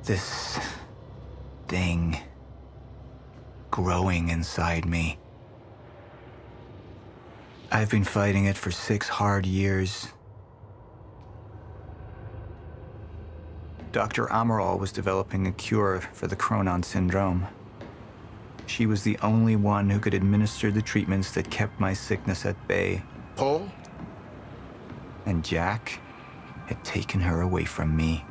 This thing growing inside me. I've been fighting it for 6 hard years. Dr. Armaral was developing a cure for the Cronon syndrome. She was the only one who could administer the treatments that kept my sickness at bay. Paul? And Jack had taken her away from me.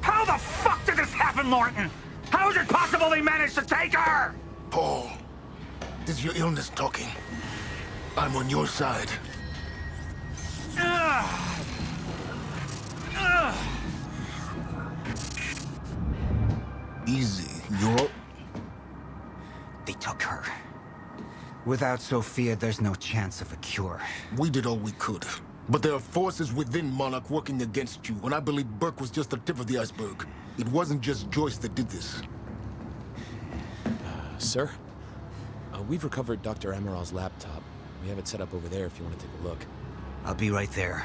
How the fuck did this happen, Martin? How is it possible they managed to take her? Paul, this is your illness talking. I'm on your side. Easy, you're... They took her. Without Sophia, there's no chance of a cure. We did all we could. But there are forces within Monarch working against you, and I believe Burke was just the tip of the iceberg. It wasn't just Joyce that did this. Sir? We've recovered Dr. Armaral's laptop. We have it set up over there if you want to take a look. I'll be right there.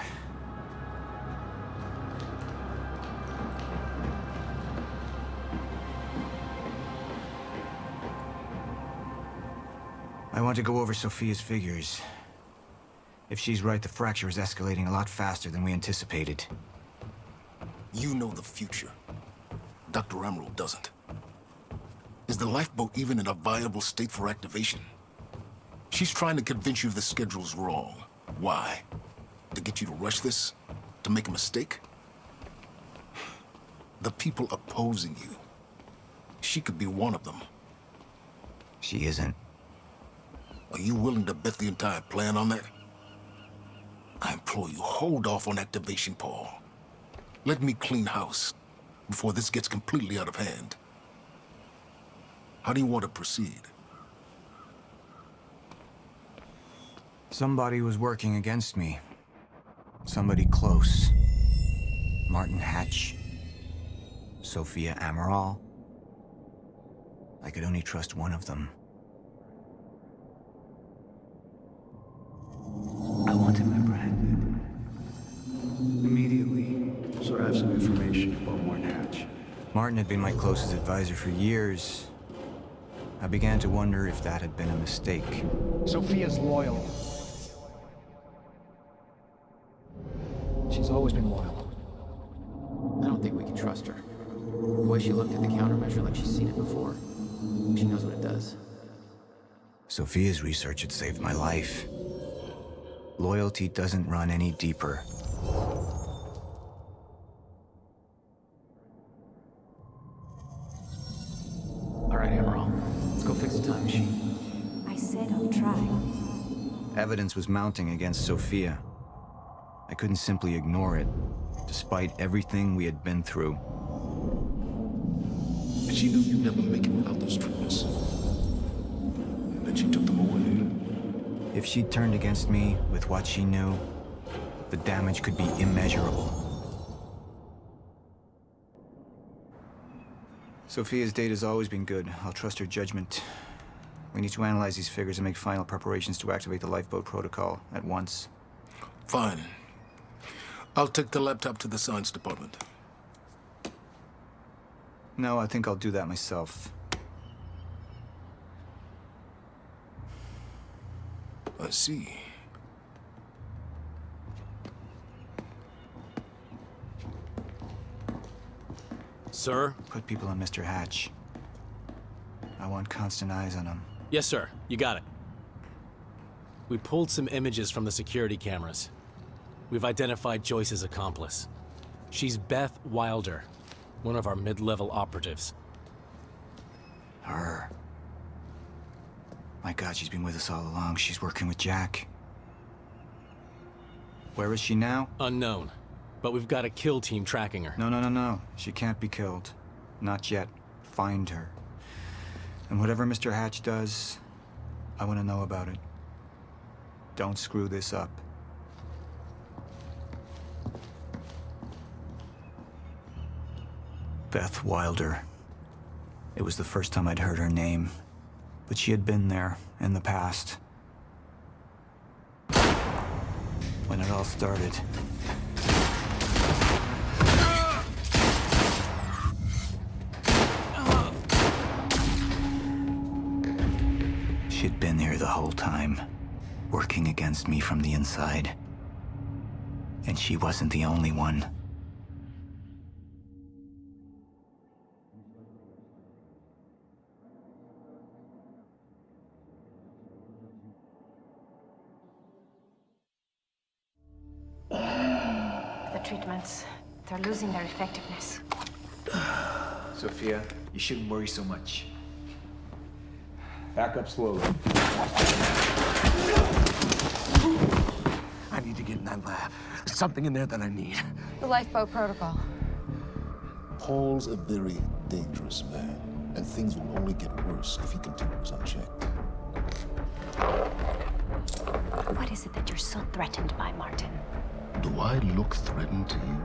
I want to go over Sophia's figures. If she's right, the fracture is escalating a lot faster than we anticipated. You know the future. Dr. Armaral doesn't. Is the lifeboat even in a viable state for activation? She's trying to convince you the schedule's wrong. Why? To get you to rush this? To make a mistake? The people opposing you. She could be one of them. She isn't. Are you willing to bet the entire plan on that? I implore you, hold off on activation, Paul. Let me clean house before this gets completely out of hand. How do you want to proceed? Somebody was working against me. Somebody close. Martin Hatch. Sophia Armaral. I could only trust one of them. I want him apprehended. Immediately. So I have some information about Martin Hatch. Martin had been my closest advisor for years. I began to wonder if that had been a mistake. Sophia's loyal. She's always been loyal. I don't think we can trust her. The way she looked at the countermeasure like she's seen it before. She knows what it does. Sophia's research had saved my life. Loyalty doesn't run any deeper. All right, Armaral. Let's go fix the time machine. I said I'll try. Evidence was mounting against Sophia. I couldn't simply ignore it, despite everything we had been through. And she knew you'd never make it without those treatments. And then she took them away. If she'd turned against me with what she knew, the damage could be immeasurable. Sophia's data's always been good. I'll trust her judgment. We need to analyze these figures and make final preparations to activate the lifeboat protocol at once. Fine. I'll take the laptop to the science department. No, I think I'll do that myself. I see. Sir? Put people on Mr. Hatch. I want constant eyes on him. Yes, sir. You got it. We pulled some images from the security cameras. We've identified Joyce's accomplice. She's Beth Wilder, one of our mid-level operatives. Her. My God, she's been with us all along. She's working with Jack. Where is she now? Unknown. But we've got a kill team tracking her. No. She can't be killed. Not yet. Find her. And whatever Mr. Hatch does, I want to know about it. Don't screw this up. Beth Wilder. It was the first time I'd heard her name, but she had been there in the past. when it all started. She'd been here the whole time, working against me from the inside. And she wasn't the only one. The treatments, they're losing their effectiveness. Sophia, you shouldn't worry so much. Back up slowly. I need to get in that lab. There's something in there that I need. The lifeboat protocol. Paul's a very dangerous man, and things will only get worse if he continues unchecked. What is it that you're so threatened by, Martin? Do I look threatened to you?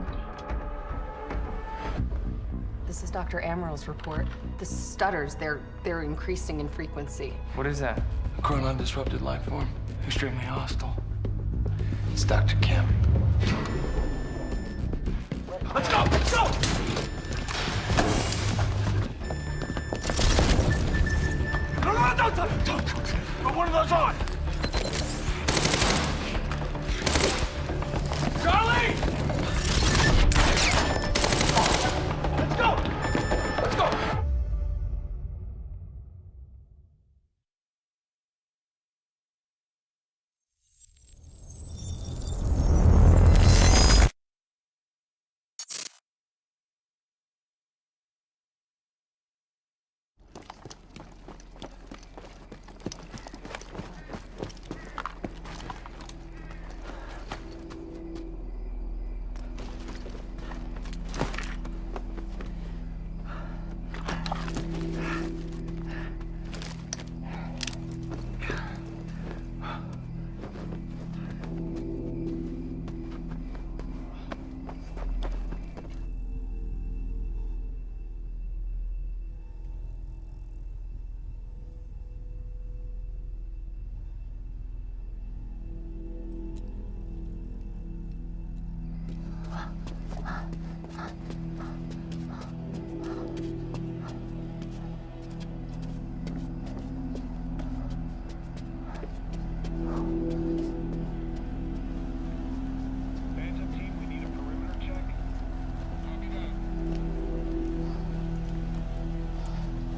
This is Dr. Armaral's report. The stutters, they're increasing in frequency. What is that? A current undisrupted life form. Extremely hostile. It's Dr. Kim. Let's go! Let's go! No, don't. Put one of those on! Charlie! Let's go! Let's go!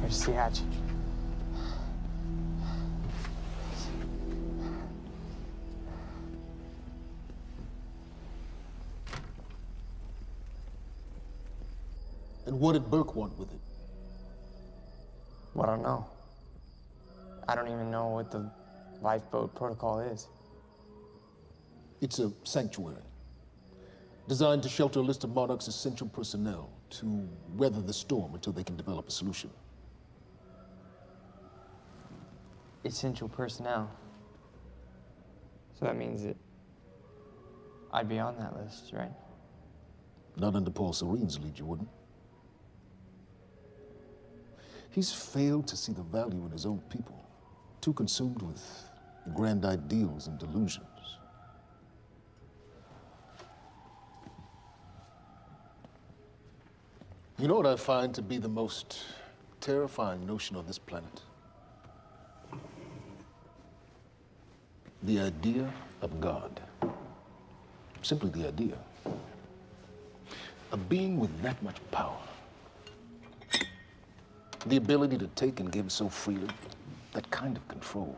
Where's the hatch? And what did Burke want with it? Well, I don't know. I don't even know what the lifeboat protocol is. It's a sanctuary, designed to shelter a list of Monarch's essential personnel to weather the storm until they can develop a solution. Essential personnel. So that means that I'd be on that list, right? Not under Paul Serene's lead, you wouldn't. He's failed to see the value in his own people, too consumed with grand ideals and delusions. You know what I find to be the most terrifying notion on this planet? The idea of God. Simply the idea. A being with that much power. The ability to take and give so freely. That kind of control.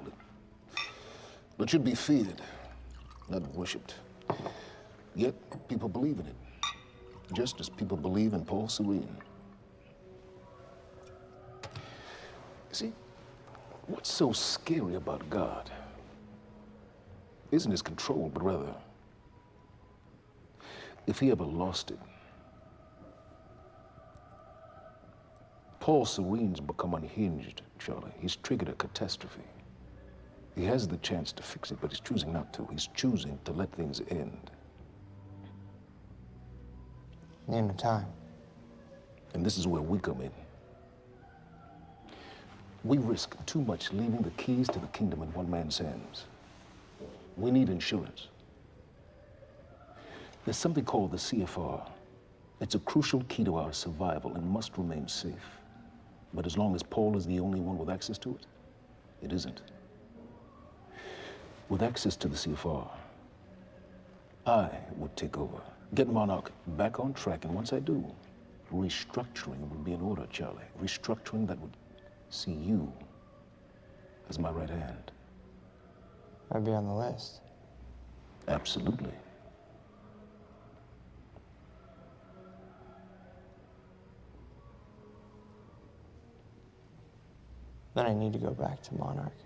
It should be feared, not worshipped. Yet, people believe in it. Just as people believe in Paul Serene. See, what's so scary about God isn't his control, but rather, if he ever lost it. Paul Serene's become unhinged, Charlie. He's triggered a catastrophe. He has the chance to fix it, but he's choosing not to. He's choosing to let things end. The end of time. And this is where we come in. We risk too much leaving the keys to the kingdom in one man's hands. We need insurance. There's something called the CFR. It's a crucial key to our survival and must remain safe. But as long as Paul is the only one with access to it, it isn't. With access to the CFR, I would take over, get Monarch back on track, and once I do, restructuring would be in order, Charlie. Restructuring that would see you as my right hand. I'd be on the list. Absolutely. Then I need to go back to Monarch.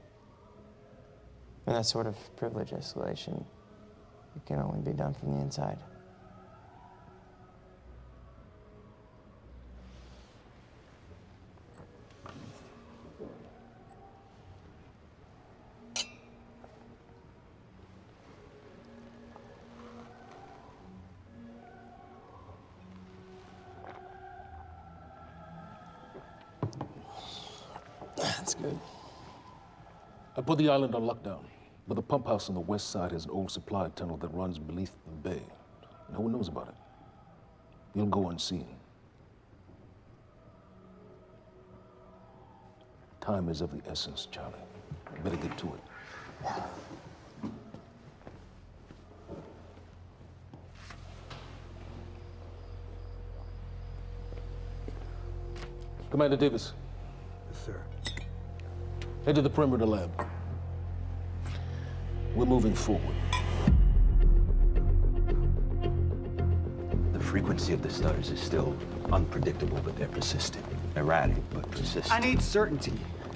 And that sort of privilege escalation, it can only be done from the inside. That's good. I put the island on lockdown, but the pump house on the west side has an old supply tunnel that runs beneath the bay. No one knows about it. You'll go unseen. Time is of the essence, Charlie. Better get to it. Commander Davis. Yes, sir. Head to the perimeter lab. We're moving forward. The frequency of the stutters is still unpredictable, but they're persistent. Erratic, but persistent. I need certainty.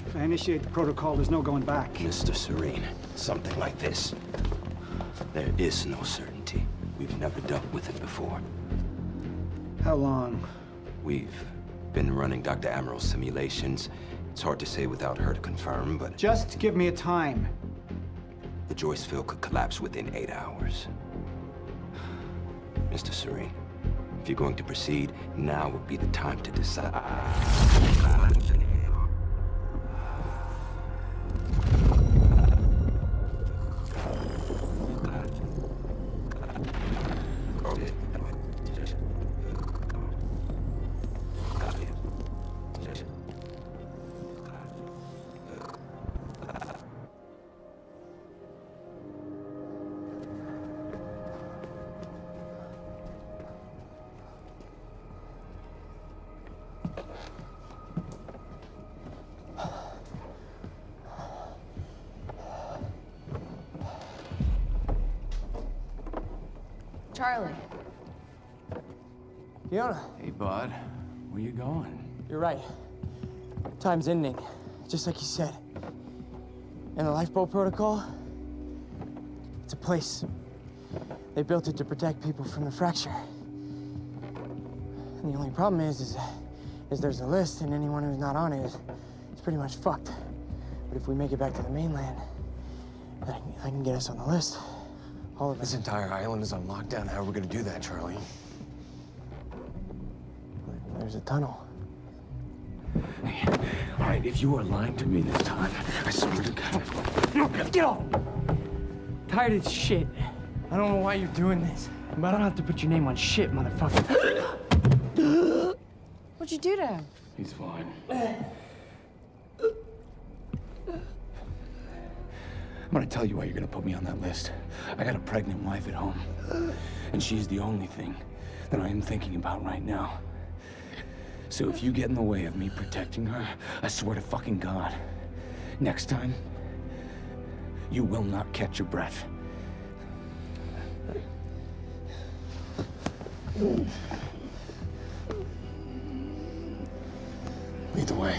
If I initiate the protocol, there's no going back. Mr. Serene, something like this. There is no certainty. We've never dealt with it before. How long? We've been running Dr. Armaral's simulations. It's hard to say without her to confirm, but... Just give me a time. The JustPhill could collapse within 8 hours. Mr. Serene, if you're going to proceed, now would be the time to decide. Charlie. Fiona. Hey, bud. Where you going? You're right. Time's ending, just like you said. And the lifeboat protocol? It's a place. They built it to protect people from the fracture. And the only problem is there's a list, and anyone who's not on it is pretty much fucked. But if we make it back to the mainland, then I can get us on the list. All of This entire island is on lockdown. How are we gonna do that, Charlie? There's a tunnel. Hey, all right, if you are lying to me this time, I swear to God. Get off! Tired of this shit. I don't know why you're doing this, but I don't have to put your name on shit, motherfucker. What'd you do to him? He's fine. I'm gonna tell you why you're gonna put me on that list. I got a pregnant wife at home, and she's the only thing that I am thinking about right now. So if you get in the way of me protecting her, I swear to fucking God, next time, you will not catch your breath. Lead the way.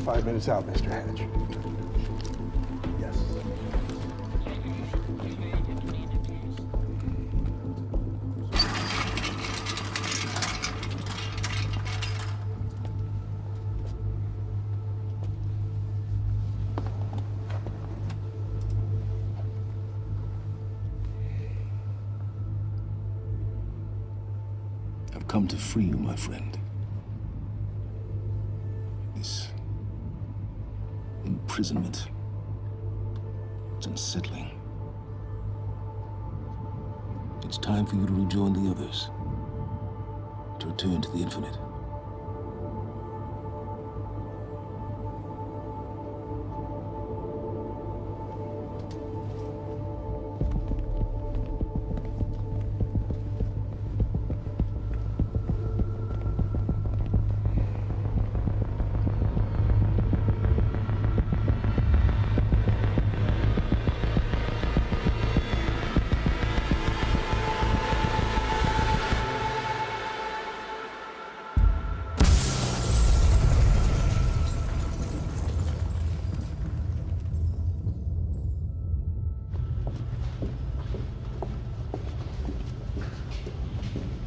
5 minutes out, Mr. Hatch. Yes. I've come to free you, my friend. This imprisonment, it's unsettling. It's time for you to rejoin the others, to return to the infinite.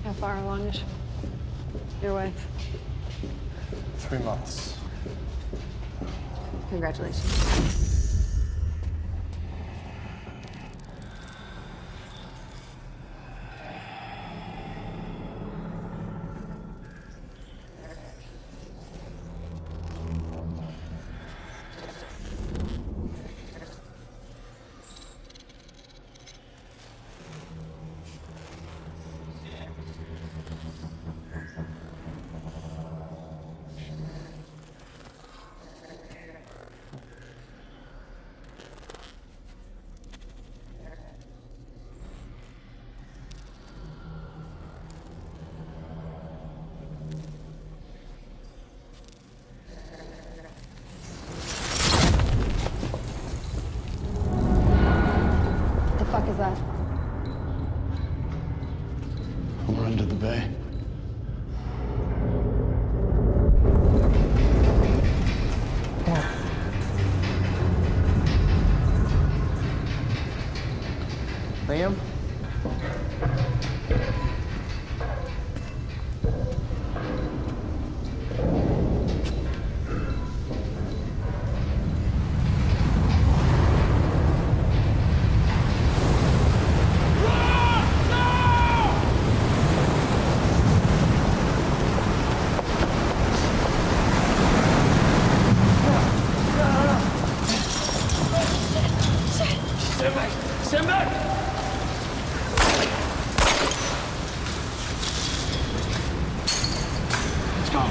How far along is your wife? 3 months. Congratulations. What the fuck is that? We're under the bay. Liam? Stand back! Let's go.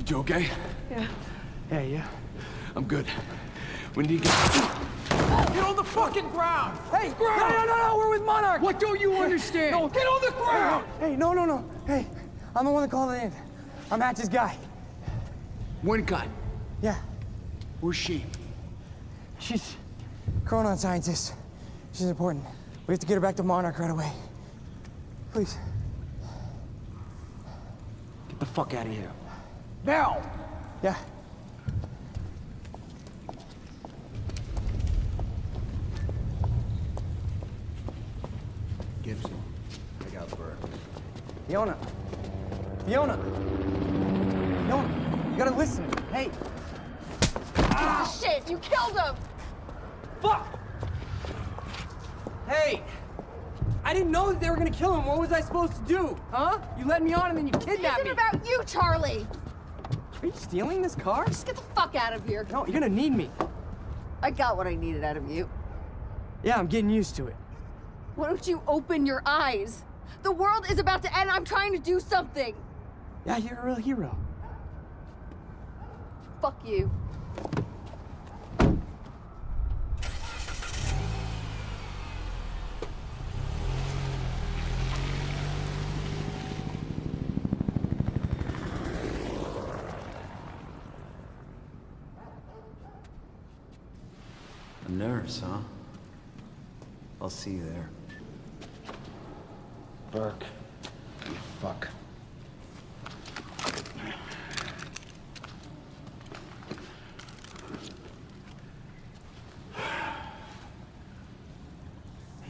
You okay? Yeah. Yeah. I'm good. We need to get... Get on the fucking ground! Hey! No, we're with Monarch! What don't you understand? No, get on the ground! Hey, no. Hey, I'm the one that called it in. I'm Hatch's guy. Wincott. Yeah. Where's she? She's a chronon scientist. She's important. We have to get her back to Monarch right away. Please. Get the fuck out of here. Now! Yeah. Gibson, I got Burke. Fiona, you gotta listen. Hey. Ah, shit, you killed him! Fuck! Hey! I didn't know that they were gonna kill him. What was I supposed to do? Huh? You led me on and then you kidnapped me. It isn't about you, Charlie! Are you stealing this car? Just get the fuck out of here. No, you're gonna need me. I got what I needed out of you. Yeah, I'm getting used to it. Why don't you open your eyes? The world is about to end. I'm trying to do something. Yeah, you're a real hero. Fuck you. nurse, huh? I'll see you there. Burke, you fuck.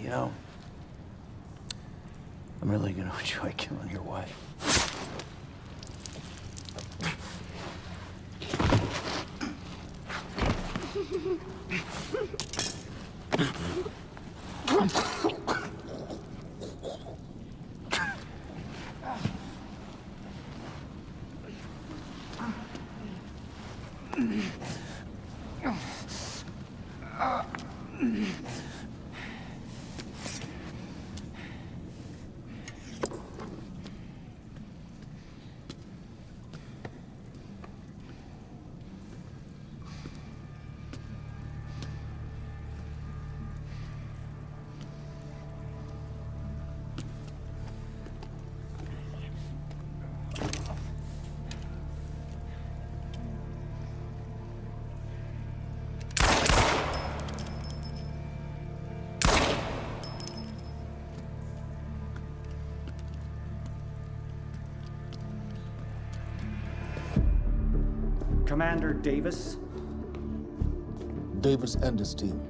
You know, I'm really gonna enjoy killing your wife. Commander Davis? Davis and his team.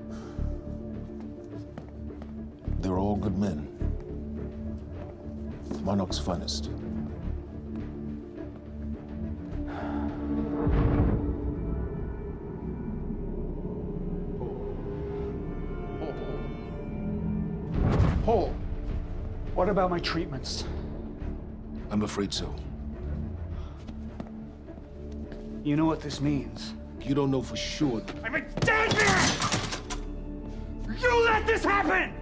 They're all good men. Monarch's finest. Paul, what about my treatments? I'm afraid so. You know what this means? You don't know for sure. I'm a dead man! You let this happen!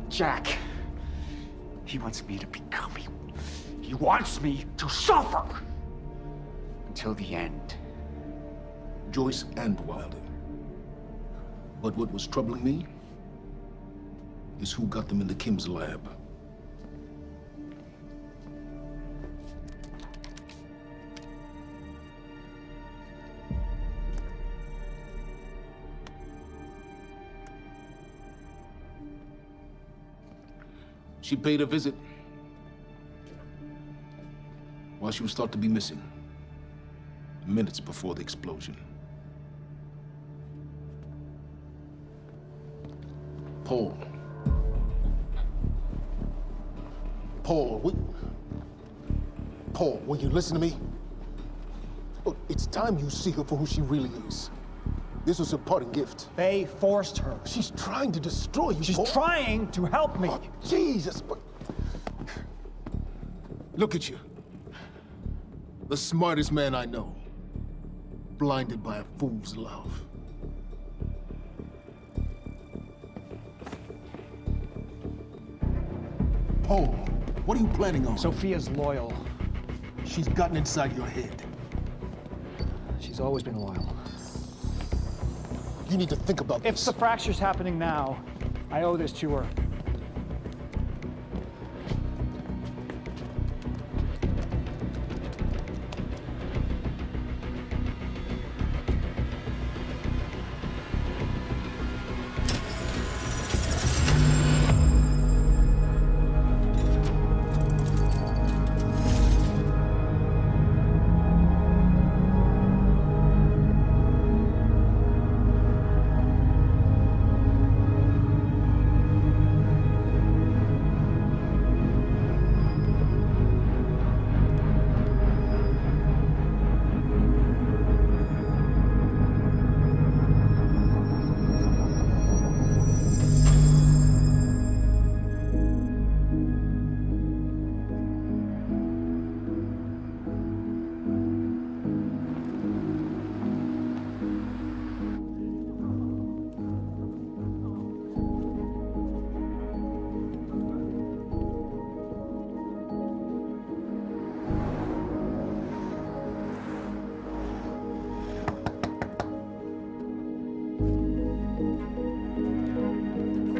Jack, he wants me to become you. He wants me to suffer until the end. Joyce and Wilder. But what was troubling me is who got them into Kim's lab. She paid a visit while she was thought to be missing, minutes before the explosion. Paul, will you listen to me? Look, it's time you see her for who she really is. This was her parting gift. They forced her. She's trying to destroy you, She's Paul. trying to help me. Oh, Jesus, but... Look at you. The smartest man I know. Blinded by a fool's love. Paul, what are you planning on? Sophia's loyal. She's gotten inside your head. She's always been loyal. You need to think about this. If the fracture's happening now, I owe this to her.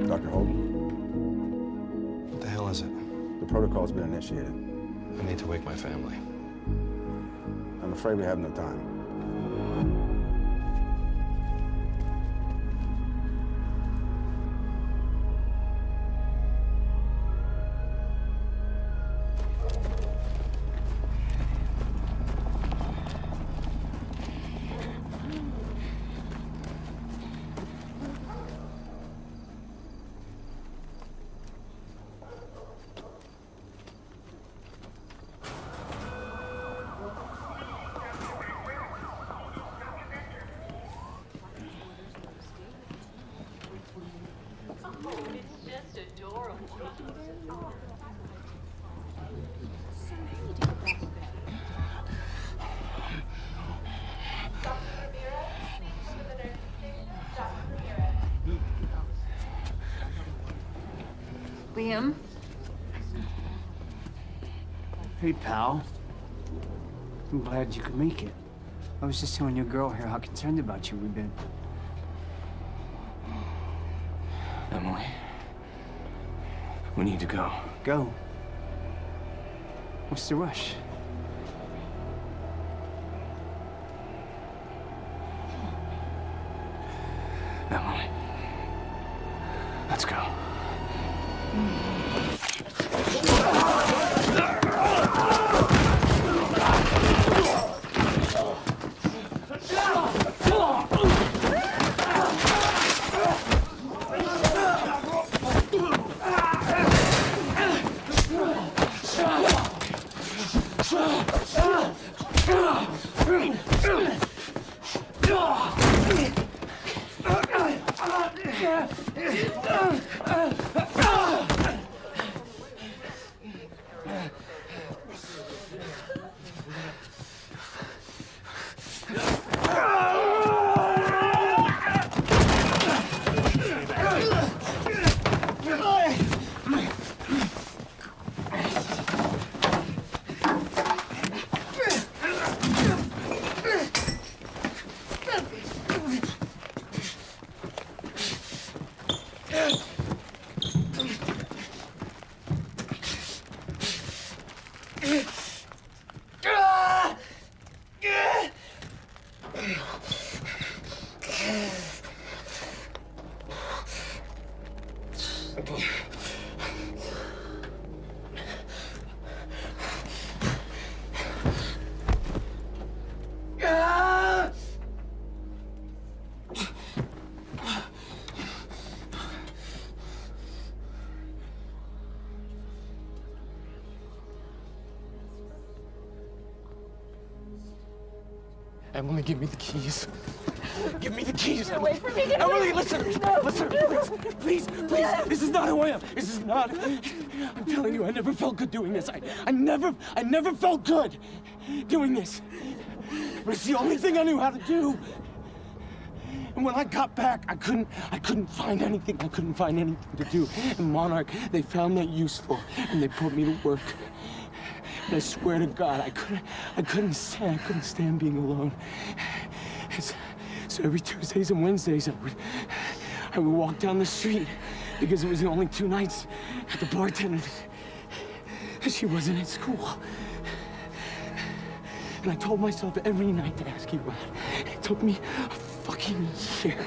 Dr. Hogan? What the hell is it? The protocol's been initiated. I need to wake my family. I'm afraid we have no time. Liam? Hey, pal. I'm glad you could make it. I was just telling your girl here how concerned about you we've been. Emily, we need to go. Go? What's the rush? Emily, let's go. Emily, give me the keys. Give me the keys, Get Emily. away from me. Get Emily, away. listen. No. Listen, please. This is not who I am. This is not. I'm telling you, I never felt good doing this. I never felt good doing this. But it's the only thing I knew how to do. And when I got back, I couldn't find anything. I couldn't find anything to do. And Monarch, they found that useful, and they put me to work. And I swear to God, I couldn't stand being alone. So every Tuesdays and Wednesdays, I would walk down the street because it was the only 2 nights at the bartender. She wasn't at school. And I told myself every night to ask you out. It took me a fucking year.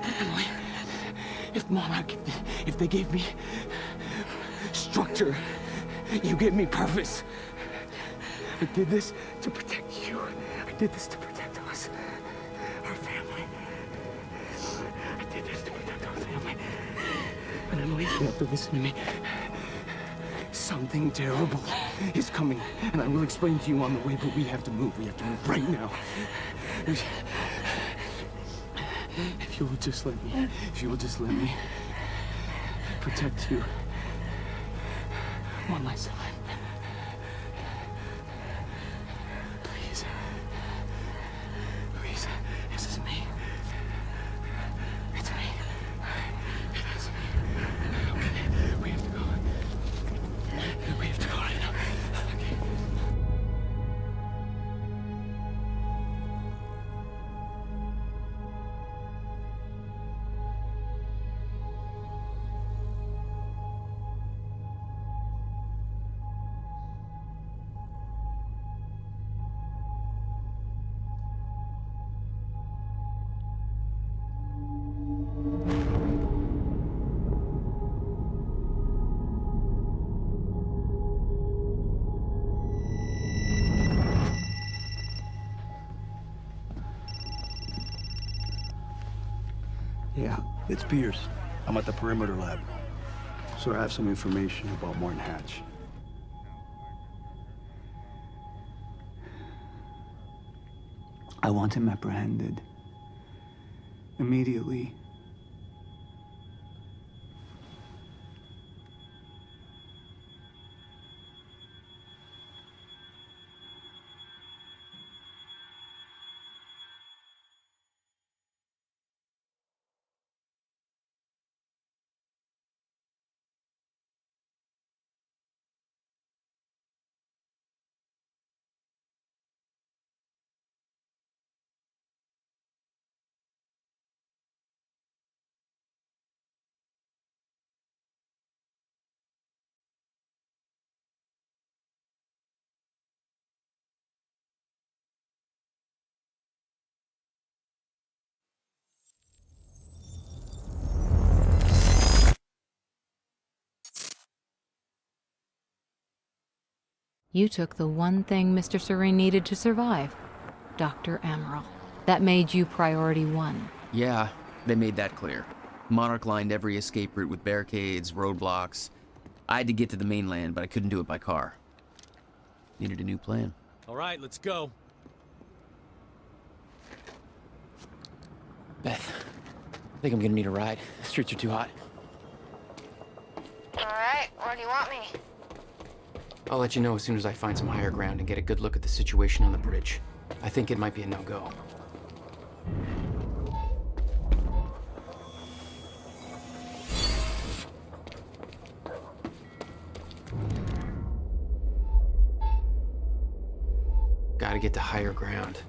Emily, if Monarch, if they gave me structure, you gave me purpose. I did this to protect you. I did this to protect us, our family. I did this to protect our family. And Emily, you have to listen to me. Something terrible is coming, and I will explain to you on the way, but we have to move. We have to move right now. If you will just let me protect you one last time. Please. Please. This is me. It's me. It is me. Okay. We have to go. We have to go right now. Okay. It's Pierce. I'm at the perimeter lab. So I have some information about Martin Hatch. I want him apprehended. Immediately. You took the one thing Mr. Serene needed to survive, Dr. Armaral. That made you priority one. Yeah, they made that clear. Monarch lined every escape route with barricades, roadblocks. I had to get to the mainland, but I couldn't do it by car. Needed a new plan. All right, let's go. Beth, I think I'm gonna need a ride. The streets are too hot. All right, where do you want me? I'll let you know as soon as I find some higher ground and get a good look at the situation on the bridge. I think it might be a no-go. Gotta get to higher ground.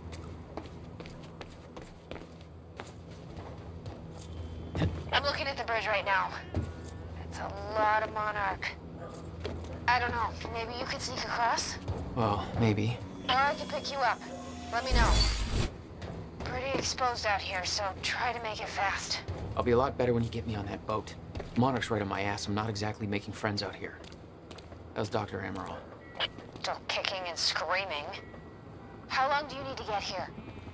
I'm looking at the bridge right now. It's a lot of Monarch. I don't know, maybe you could sneak across? Well, maybe. Or I could pick you up. Let me know. Pretty exposed out here, so try to make it fast. I'll be a lot better when you get me on that boat. Monarch's right on my ass. I'm not exactly making friends out here. How's Dr. Armaral? Still kicking and screaming. How long do you need to get here?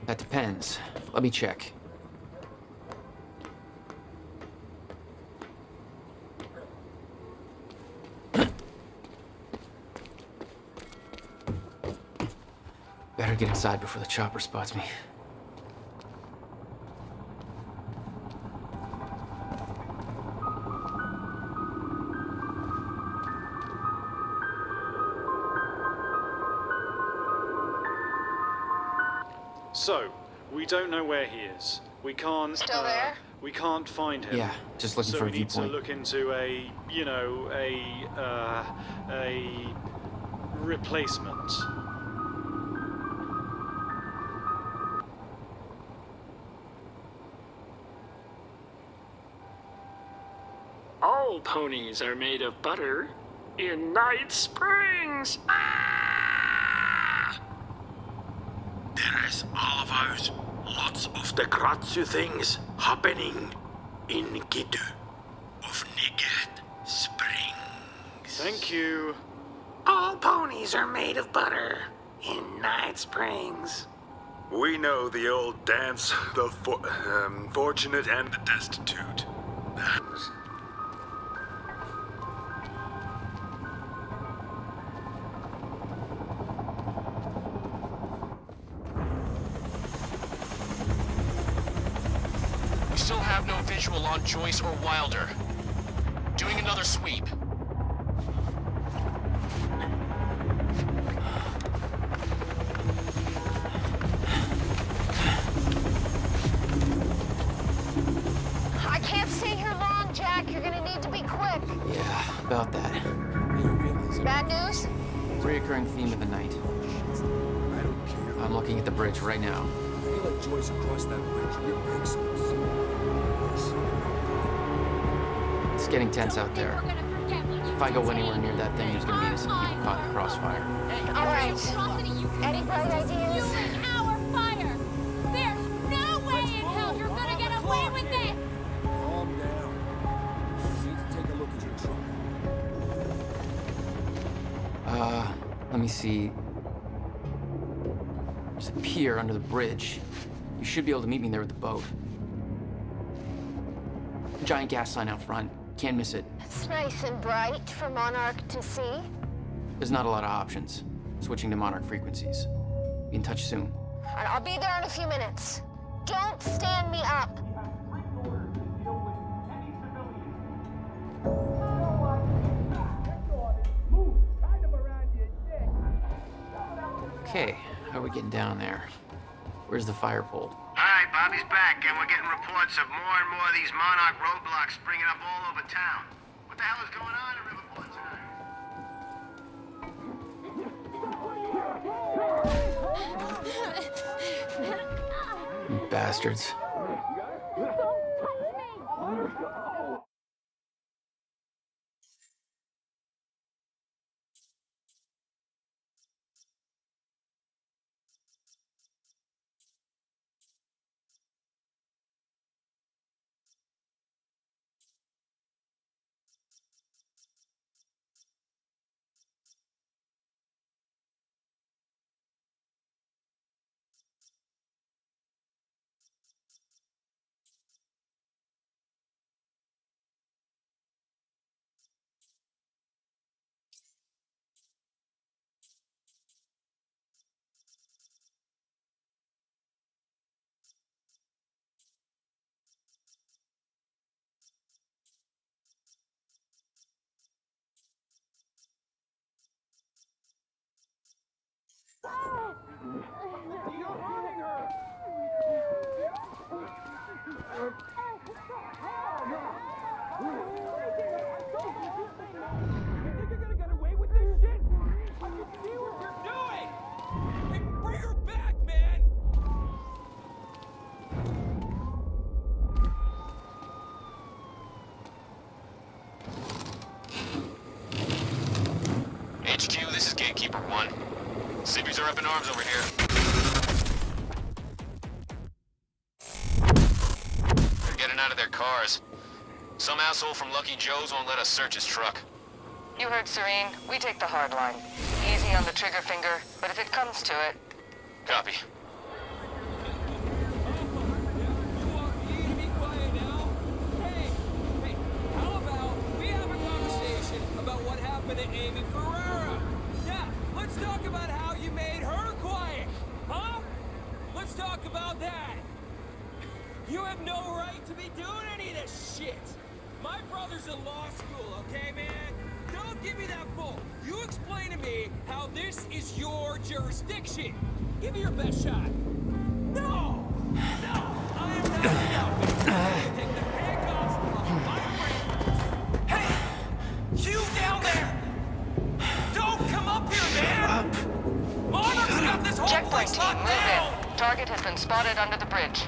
That depends. Let me check. Better get inside before the chopper spots me. So, we don't know where he is. We can't... Still there? We can't find him. Yeah, just looking for a viewpoint. So we need to look into a, you know, a replacement. All ponies are made of butter in Night Springs. There's all of ours. Lots of the Gratsu things happening in Gitu of Nigat Springs. Thank you. All ponies are made of butter in Night Springs. We know the old dance, the fortunate and the destitute. That's... Still have no visual on Joyce or Wilder. Doing another sweep. I can't stay here long, Jack. You're gonna need to be quick. Yeah, about that. Bad news? Reoccurring theme of the night. I don't care. I'm looking at the bridge right now. If you let Joyce across that bridge, you're excellent. It's getting tense out there. If I go anywhere near that thing, there's gonna be innocent people caught in the crossfire. All right. Any bright ideas? Our fire! There's no way in hell you're gonna get away with this! Calm down. You need to take a look at your truck. Let me see. There's a pier under the bridge. You should be able to meet me there with the boat. Giant gas sign out front. Can't miss it. It's nice and bright for Monarch to see. There's not a lot of options. Switching to Monarch frequencies. Be in touch soon. I'll be there in a few minutes. Don't stand me up. Okay, how are we getting down there? Where's the fire pole? Alright, Bobby's back, and we're getting reports of more and more of these Monarch roadblocks springing up all over town. What the hell is going on in Riverport tonight? You bastards. HQ, this is Gatekeeper 1. Civvies are up in arms over here. They're getting out of their cars. Some asshole from Lucky Joe's won't let us search his truck. You heard Serene. We take the hard line. Easy on the trigger finger, but if it comes to it... Copy. To Amy Ferrara. Yeah, let's talk about how you made her quiet, huh? Let's talk about that. You have no right to be doing any of this shit. My brother's in law school, okay, man? Don't give me that bull. You explain to me how this is your jurisdiction. Give me your best shot. No! No! I am not stopping. Take the handcuffs off my friend. Hey! You down there! Don't come up here, man! Monarch's got this whole Checkpoint place team, locked move down! in. Target has been spotted under the bridge.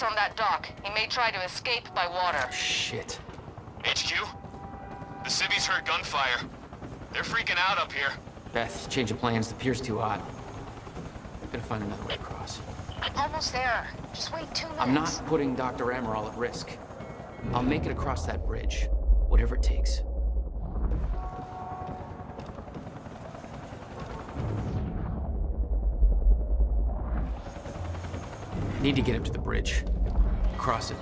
On that dock. He may try to escape by water. Shit. HQ? The civvies heard gunfire. They're freaking out up here. Beth, change of plans. The pier's too hot. Gotta find another way across. I'm almost there. Just wait 2 minutes. I'm not putting Dr. Armaral at risk. I'll make it across that bridge. Whatever it takes. Need to get up to the bridge. Cross it.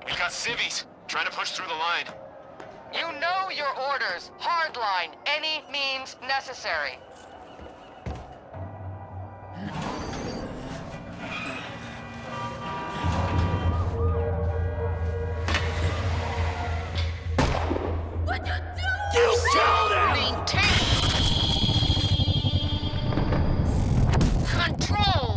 We got civvies trying to push through the line. You know your orders. Hardline. Any means necessary. What you do? You killed him! Maintain control!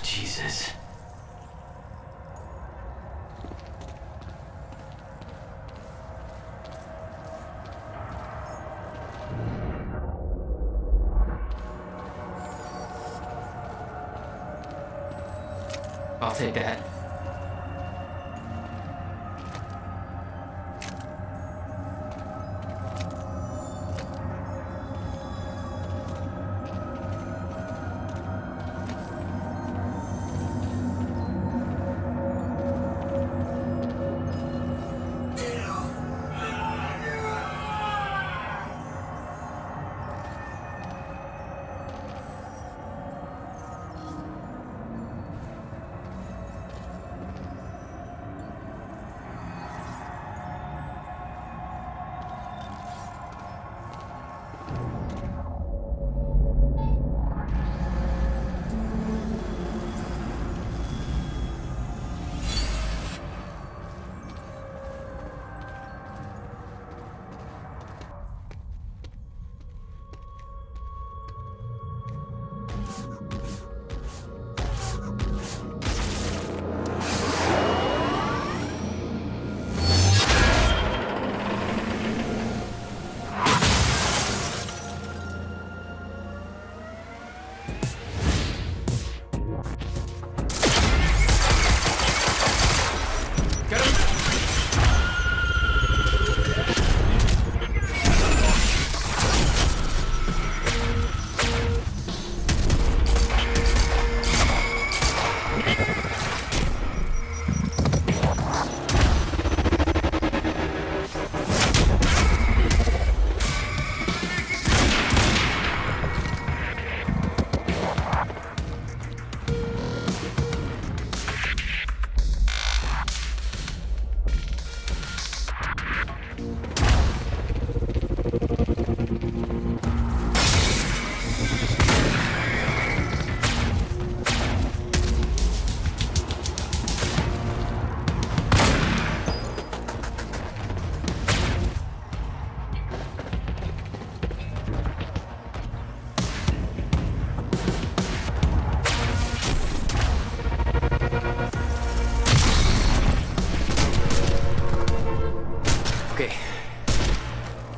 Jesus. I'll take that.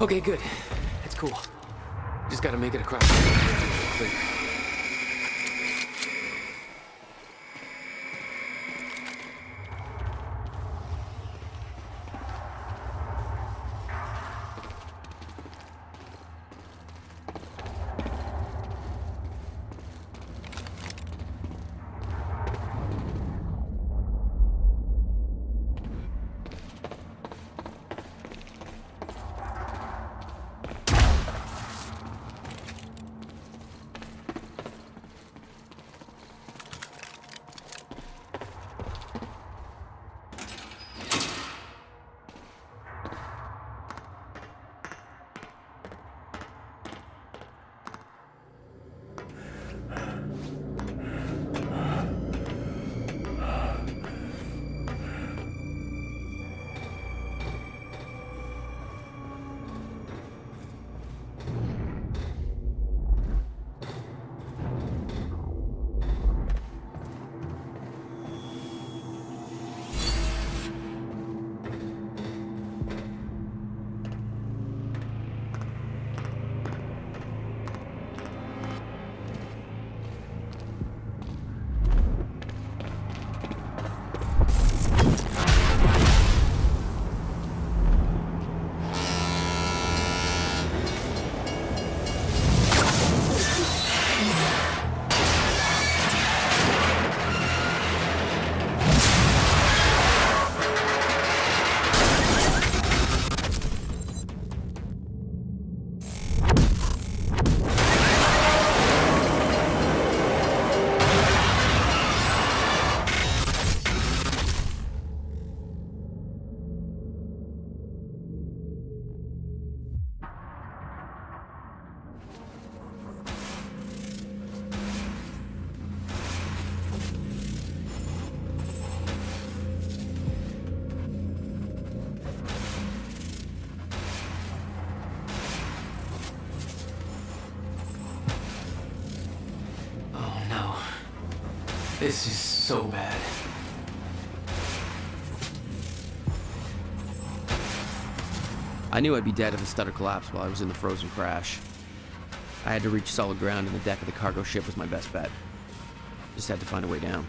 Okay, good. That's cool. Just gotta make it across. Clear. This is so bad. I knew I'd be dead if the stutter collapsed while I was in the frozen crash. I had to reach solid ground, and the deck of the cargo ship was my best bet. Just had to find a way down.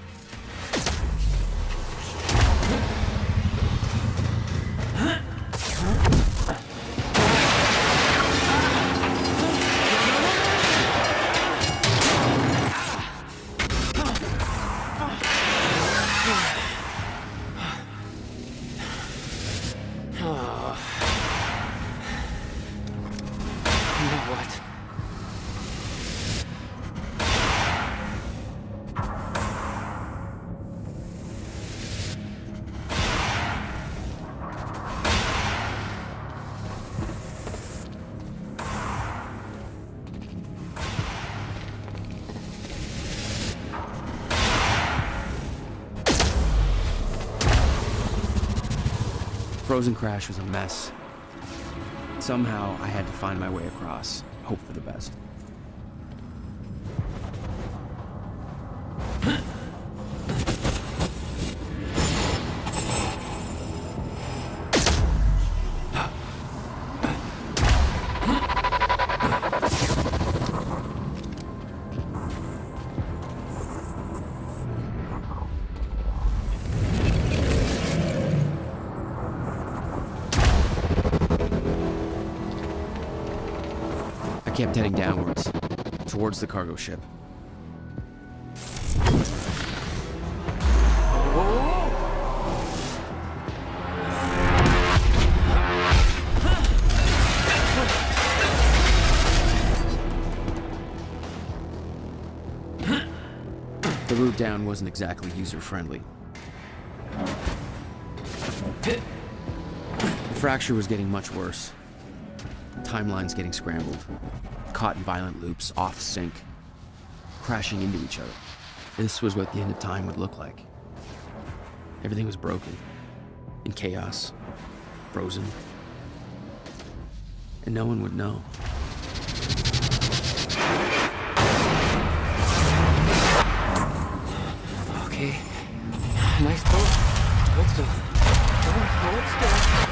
Frozen crash was a mess. Somehow, I had to find my way across, hope for the best. I kept heading downwards, towards the cargo ship. The route down wasn't exactly user-friendly. The fracture was getting much worse. Timelines getting scrambled. Caught in violent loops, off sync, crashing into each other. This was what the end of time would look like. Everything was broken, in chaos, frozen, and no one would know. Okay, nice boat. Hold still. Hold still.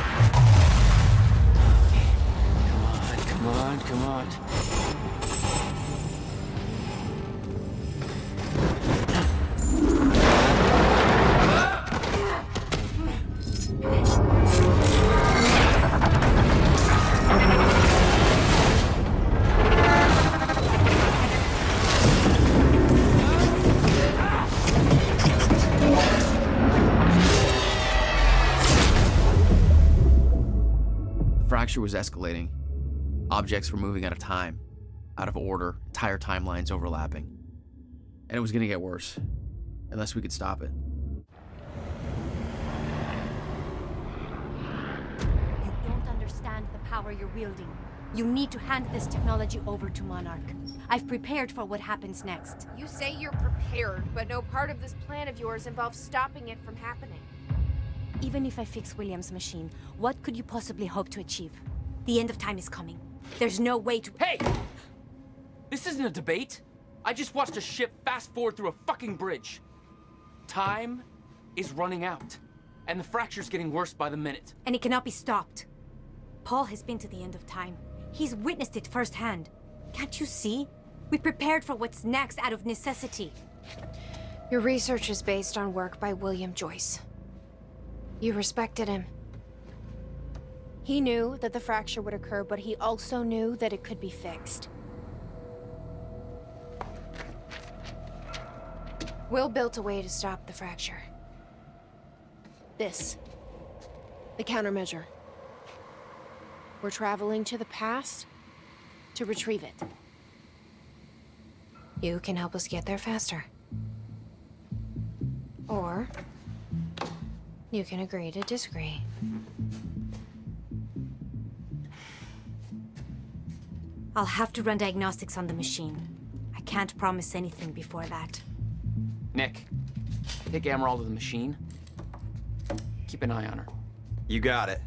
Come on. The fracture was escalating. Objects were moving out of time, out of order, entire timelines overlapping. And it was gonna get worse, unless we could stop it. You don't understand the power you're wielding. You need to hand this technology over to Monarch. I've prepared for what happens next. You say you're prepared, but no part of this plan of yours involves stopping it from happening. Even if I fix William's machine, what could you possibly hope to achieve? The end of time is coming. There's no way to— Hey! This isn't a debate. I just watched a ship fast forward through a fucking bridge. Time is running out, and the fracture's getting worse by the minute. And it cannot be stopped. Paul has been to the end of time. He's witnessed it firsthand. Can't you see? We prepared for what's next out of necessity. Your research is based on work by William Joyce. You respected him. He knew that the fracture would occur, but he also knew that it could be fixed. Will built a way to stop the fracture. This. The countermeasure. We're traveling to the past to retrieve it. You can help us get there faster. Or you can agree to disagree. I'll have to run diagnostics on the machine. I can't promise anything before that. Nick, take Armaral to the machine. Keep an eye on her. You got it.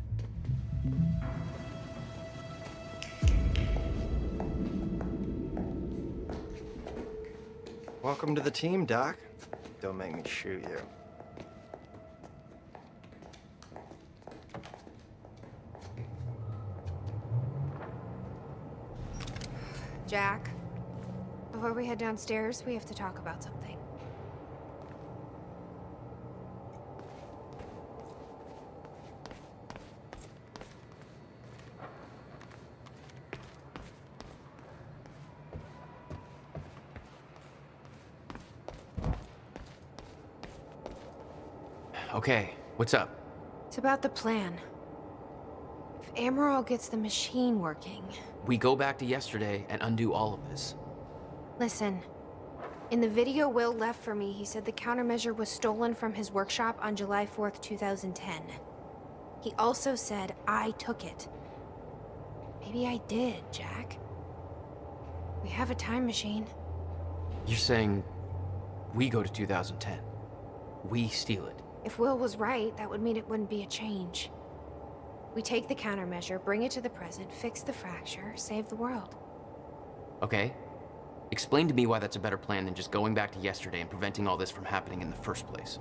Welcome to the team, Doc. Don't make me shoot you. Jack, before we head downstairs, we have to talk about something. Okay, what's up? It's about the plan. If Armaral gets the machine working... We go back to yesterday and undo all of this. Listen. In the video Will left for me, he said the countermeasure was stolen from his workshop on July 4th, 2010. He also said I took it. Maybe I did, Jack. We have a time machine. You're saying we go to 2010. We steal it. If Will was right, that would mean it wouldn't be a change. We take the countermeasure, bring it to the present, fix the fracture, save the world. Okay. Explain to me why that's a better plan than just going back to yesterday and preventing all this from happening in the first place.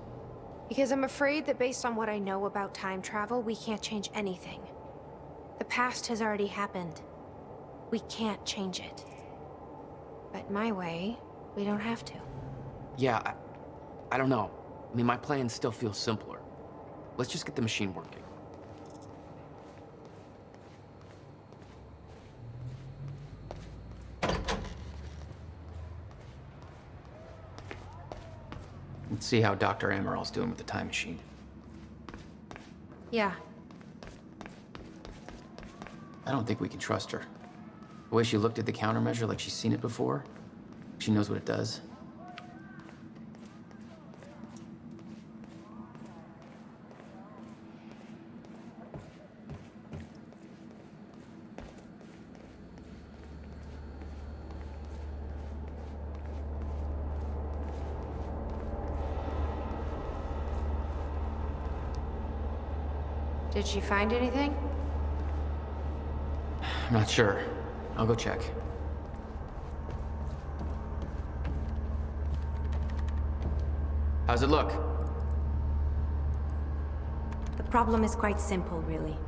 Because I'm afraid that based on what I know about time travel, we can't change anything. The past has already happened. We can't change it. But my way, we don't have to. Yeah, I don't know. I mean, my plan still feels simpler. Let's just get the machine working. Let's see how Dr. Armaral's doing with the time machine. Yeah. I don't think we can trust her. The way she looked at the countermeasure like she's seen it before, she knows what it does. Did she find anything? I'm not sure. I'll go check. How's it look? The problem is quite simple, really.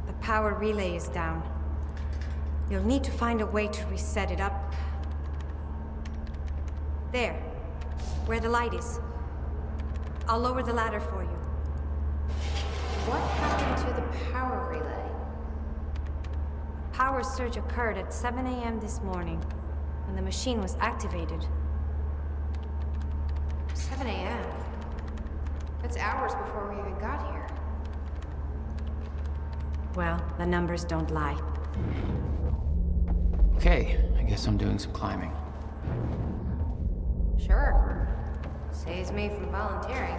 The power relay is down. You'll need to find a way to reset it up. There, where the light is. I'll lower the ladder for you. What happened to the power relay? A power surge occurred at 7 a.m. this morning, when the machine was activated. 7 a.m.? That's hours before we even got here. Well, the numbers don't lie. Okay, I guess I'm doing some climbing. Sure. Saves me from volunteering.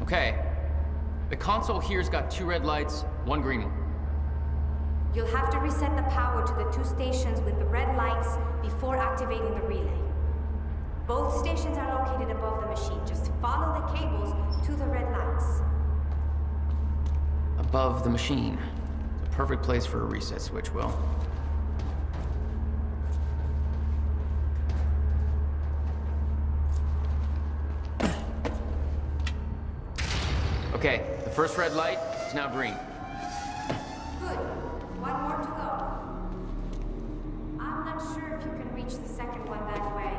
Okay. The console here's got 2 red lights, 1 green one. You'll have to reset the power to the 2 stations with the red lights before activating the relay. Both stations are located above the machine. Just follow the cables to the red lights. Above the machine. It's a perfect place for a reset switch, Will. Okay, the first red light is now green. Good. 1 more to go. I'm not sure if you can reach the second one that way.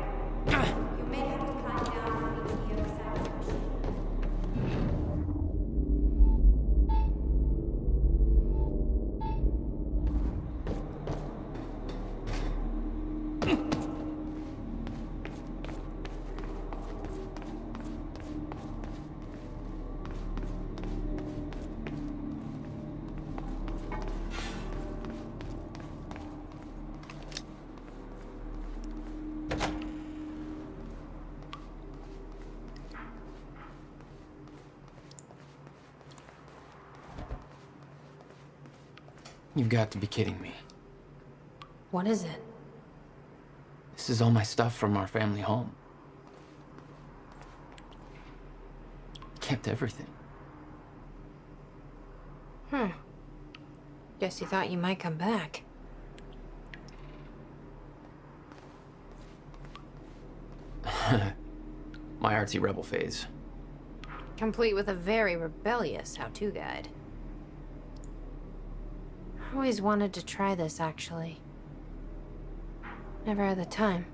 You may have to climb down and reach the other side of the machine. You've got to be kidding me. What is it? This is all my stuff from our family home. Kept everything. Guess you thought you might come back. My artsy rebel phase. Complete with a very rebellious how-to guide. I always wanted to try this, actually. Never had the time.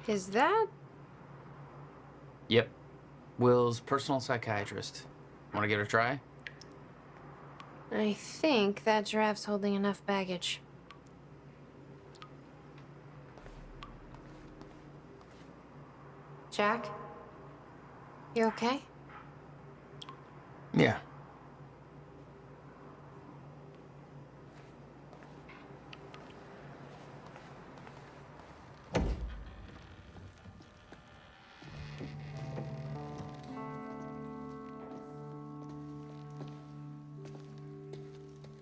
Is that... Yep. Will's personal psychiatrist. Want to give it a try? I think that giraffe's holding enough baggage. Jack? You okay? Yeah.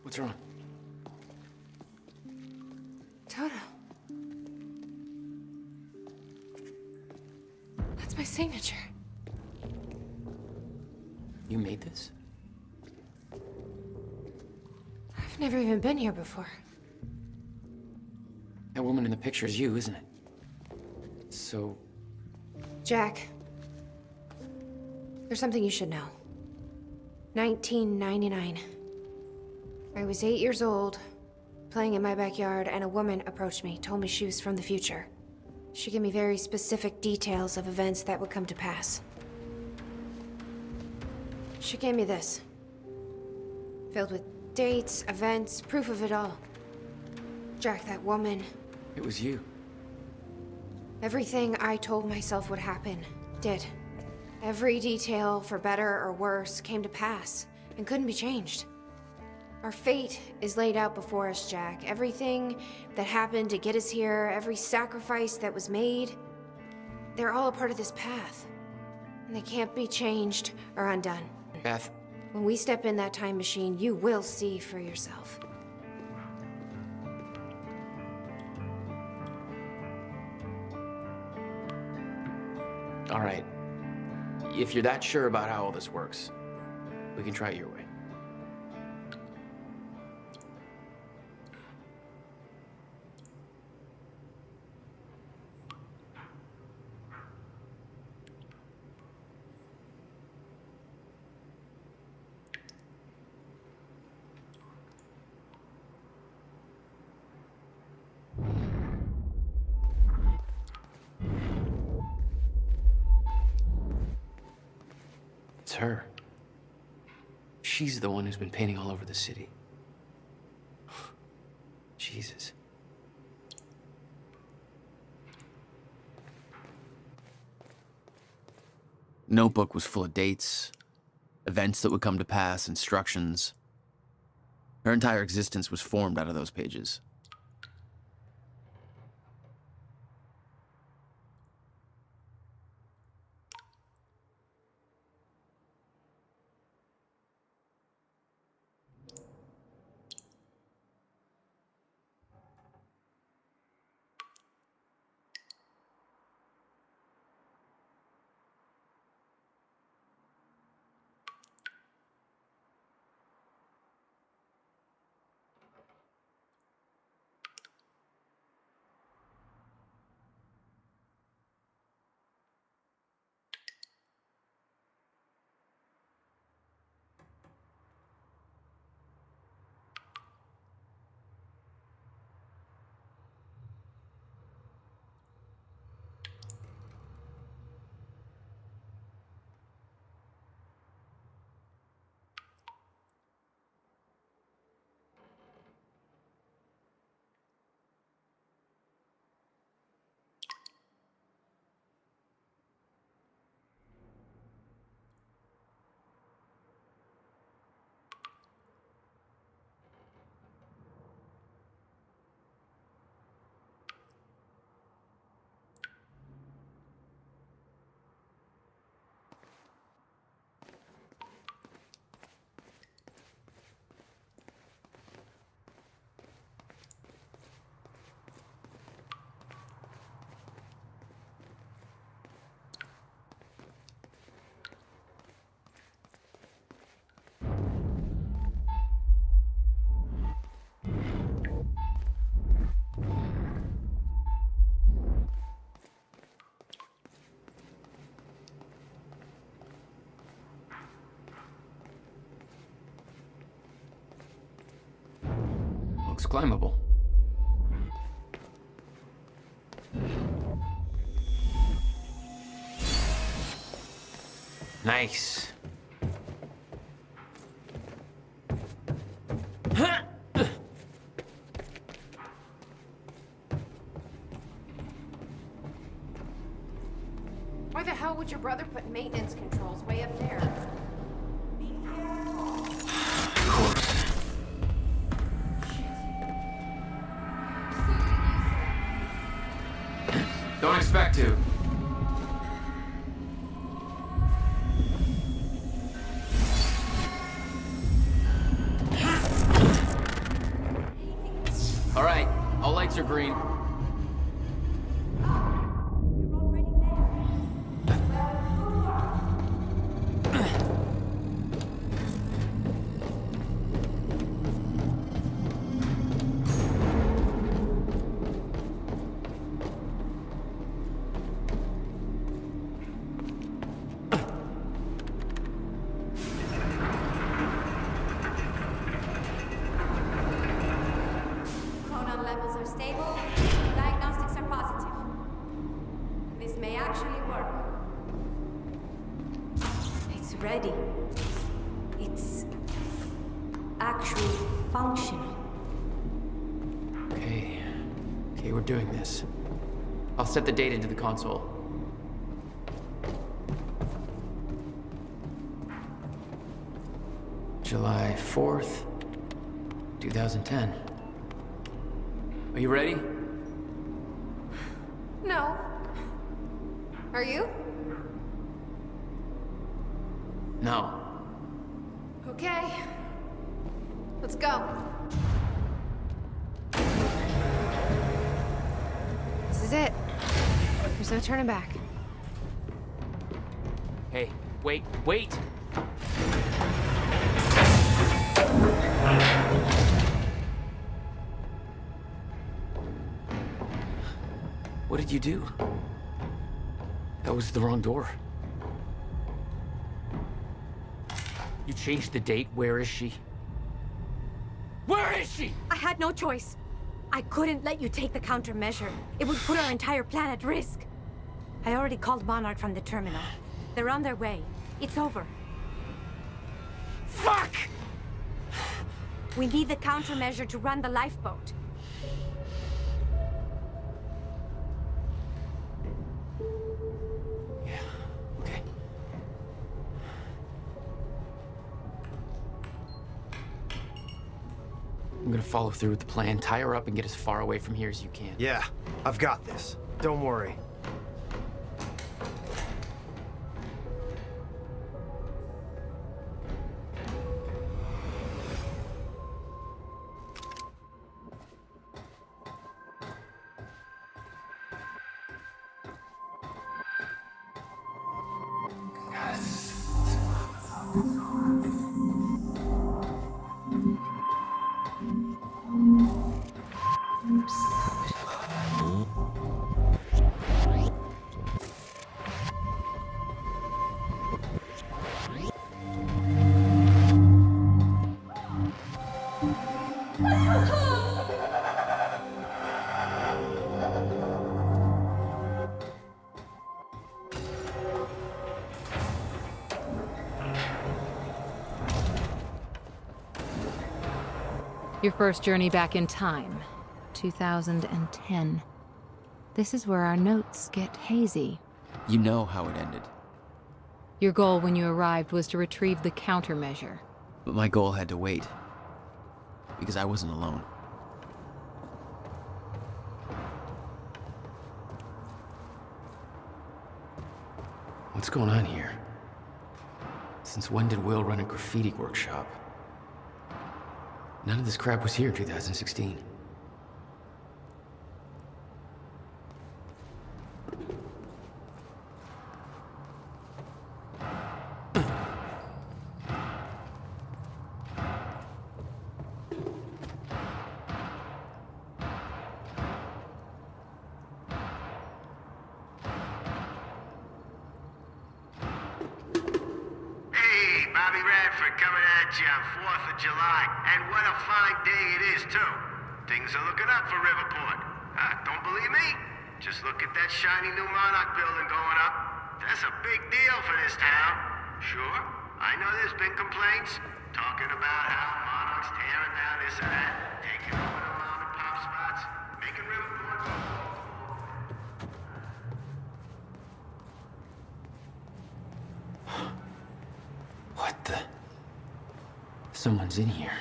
What's wrong? Toto. That's my signature. You made this? I've never even been here before. That woman in the picture is you, isn't it? So... Jack. There's something you should know. 1999. I was 8 years old, playing in my backyard, and a woman approached me, told me she was from the future. She gave me very specific details of events that would come to pass. She gave me this. Filled with dates, events, proof of it all. Jack, that woman. It was you. Everything I told myself would happen, did. Every detail, for better or worse, came to pass, and couldn't be changed. Our fate is laid out before us, Jack. Everything that happened to get us here, every sacrifice that was made, they're all a part of this path. And they can't be changed or undone. Beth. When we step in that time machine, you will see for yourself. All right. If you're that sure about how all this works, we can try it your way. It's her. She's the one who's been painting all over the city. Jesus. Notebook was full of dates, events that would come to pass, instructions. Her entire existence was formed out of those pages. climbable. Nice. Why the hell would your brother put maintenance controls way up there? Of course. Don't expect to. All right, all lights are green. Chronon levels are stable. Diagnostics are positive. This may actually work. It's ready. It's actually functional. Okay, we're doing this. I'll set the date into the console. July 4th, 2010. Are you ready? No. Are you? No. Okay. Let's go. This is it. There's no turning back. Hey, wait! What did you do? That was the wrong door. You changed the date. Where is she? Where is she? I had no choice. I couldn't let you take the countermeasure. It would put our entire plan at risk. I already called Monarch from the terminal. They're on their way. It's over. Fuck! We need the countermeasure to run the lifeboat. Okay. I'm gonna follow through with the plan. Tie her up and get as far away from here as you can. Yeah, I've got this. Don't worry. Your first journey back in time, 2010. This is where our notes get hazy. You know how it ended. Your goal when you arrived was to retrieve the countermeasure. But my goal had to wait. Because I wasn't alone. What's going on here? Since when did Will run a graffiti workshop? None of this crap was here in 2016. Bobby Radford coming at you on 4th of July. And what a fine day it is, too. Things are looking up for Riverport. Don't believe me? Just look at that shiny new Monarch building going up. That's a big deal for this town. Sure, I know there's been complaints, talking about how Monarch's tearing down this and that, taking over the mom and pop spots, making Riverport. What the? Someone's in here.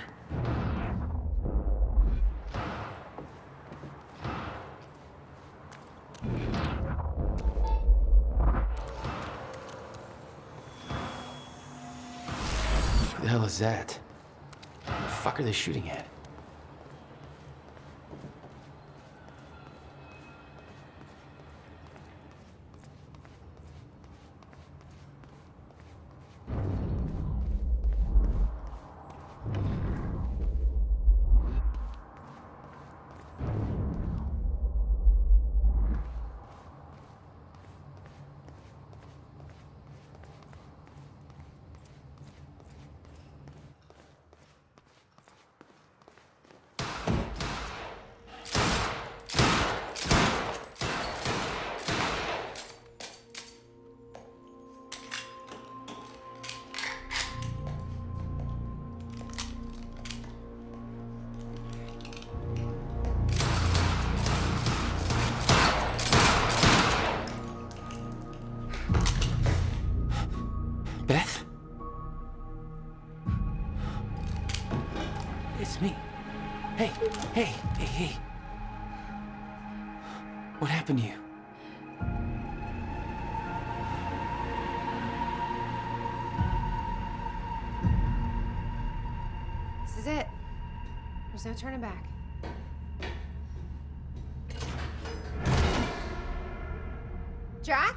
Who the hell is that? What the fuck are they shooting at? Beth? It's me. Hey. What happened to you? This is it. There's no turning back. Jack?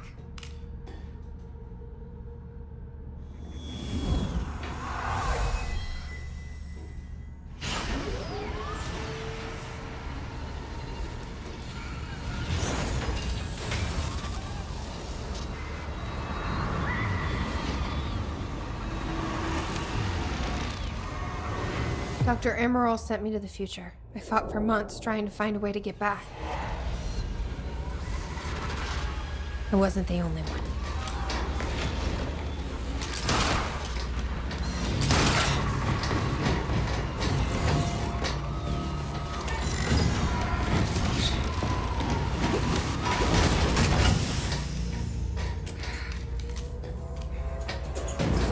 Dr. Armaral sent me to the future. I fought for months trying to find a way to get back. I wasn't the only one.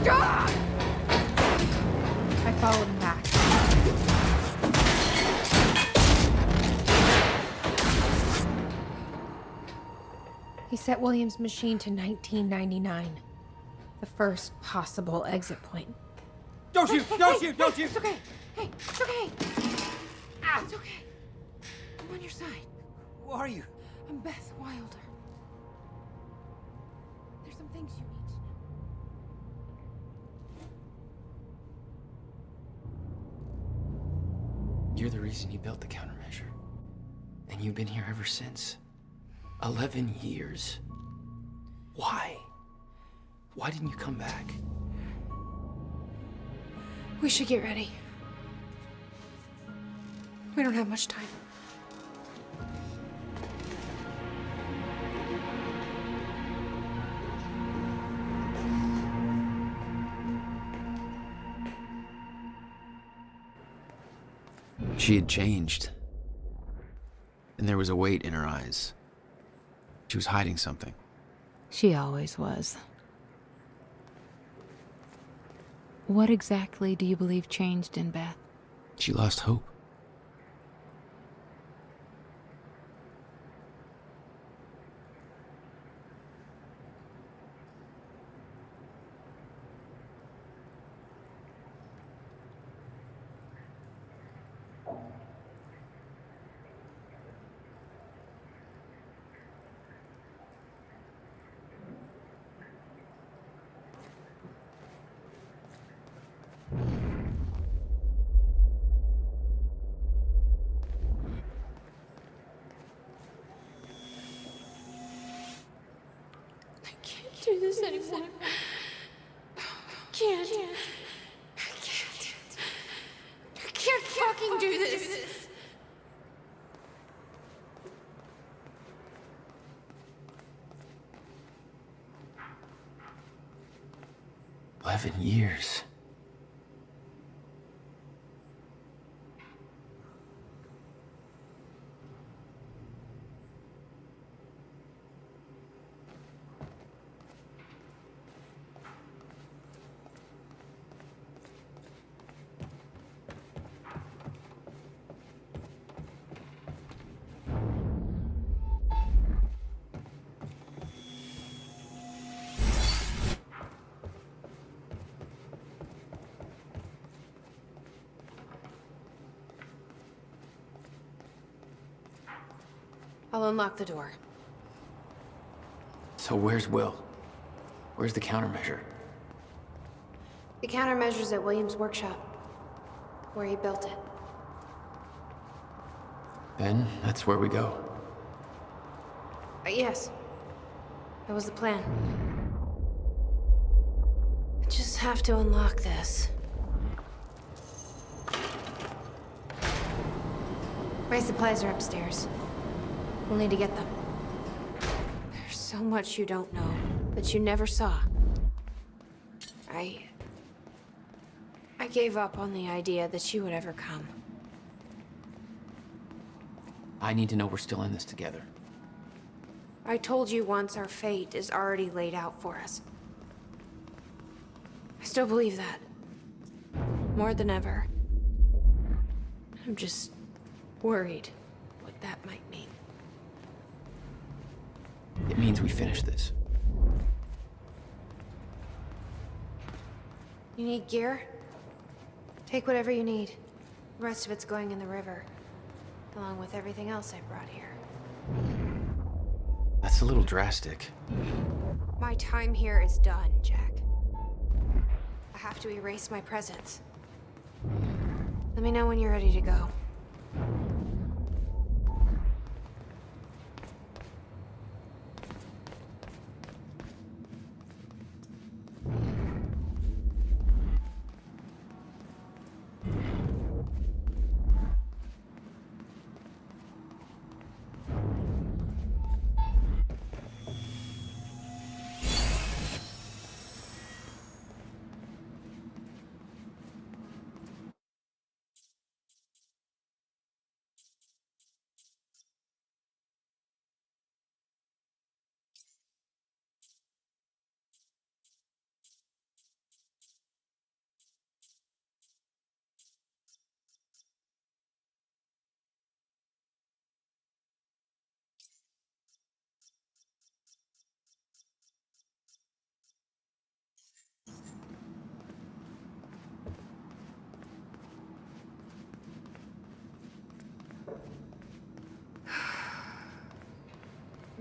Stop! I followed him back. He set William's machine to 1999. The first possible exit point. Don't shoot! Don't shoot! Don't shoot! It's okay. Hey, it's okay. It's okay. I'm on your side. Who are you? I'm Beth Wilder. There's some things you need to know. You're the reason he built the countermeasure. And you've been here ever since. 11 years. Why? Why didn't you come back? We should get ready. We don't have much time. She had changed. And there was a weight in her eyes. She was hiding something. She always was. What exactly do you believe changed in Beth? She lost hope. Do this anymore. I can't. I can't fucking do this. 11 years. I'll unlock the door. So where's Will? Where's the countermeasure? The countermeasure's at William's workshop, where he built it. Then that's where we go. Yes. That was the plan. I just have to unlock this. My supplies are upstairs. We'll need to get them. There's so much you don't know, that you never saw. I gave up on the idea that you would ever come. I need to know we're still in this together. I told you once our fate is already laid out for us. I still believe that. More than ever. I'm just worried what that might mean. It means we finish this. You need gear? Take whatever you need. The rest of it's going in the river, along with everything else I brought here. That's a little drastic. My time here is done, Jack. I have to erase my presence. Let me know when you're ready to go.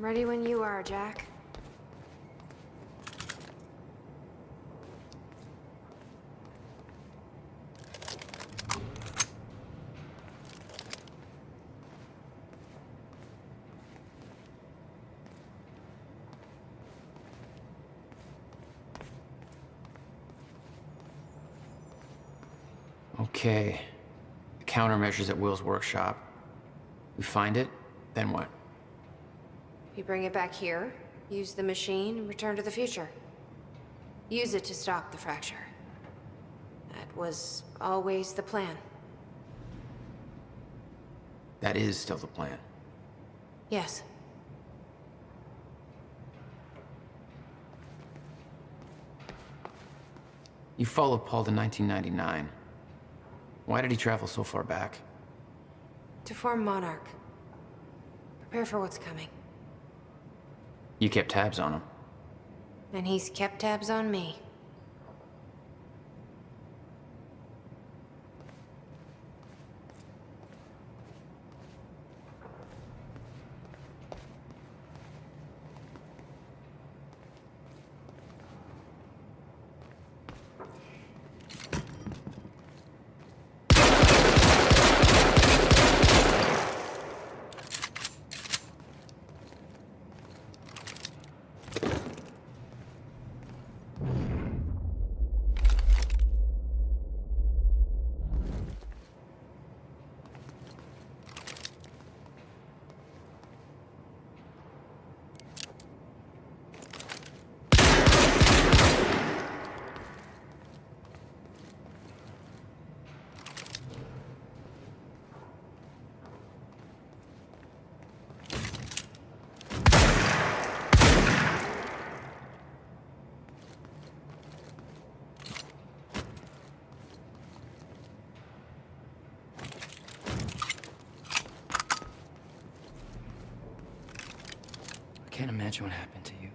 I'm ready when you are, Jack. Okay. The countermeasure's at Will's workshop. We find it, then what? You bring it back here, use the machine, and return to the future. Use it to stop the fracture. That was always the plan. That is still the plan. Yes. You followed Paul to 1999. Why did he travel so far back? To form Monarch. Prepare for what's coming. You kept tabs on him. And he's kept tabs on me. imagine what happened to you.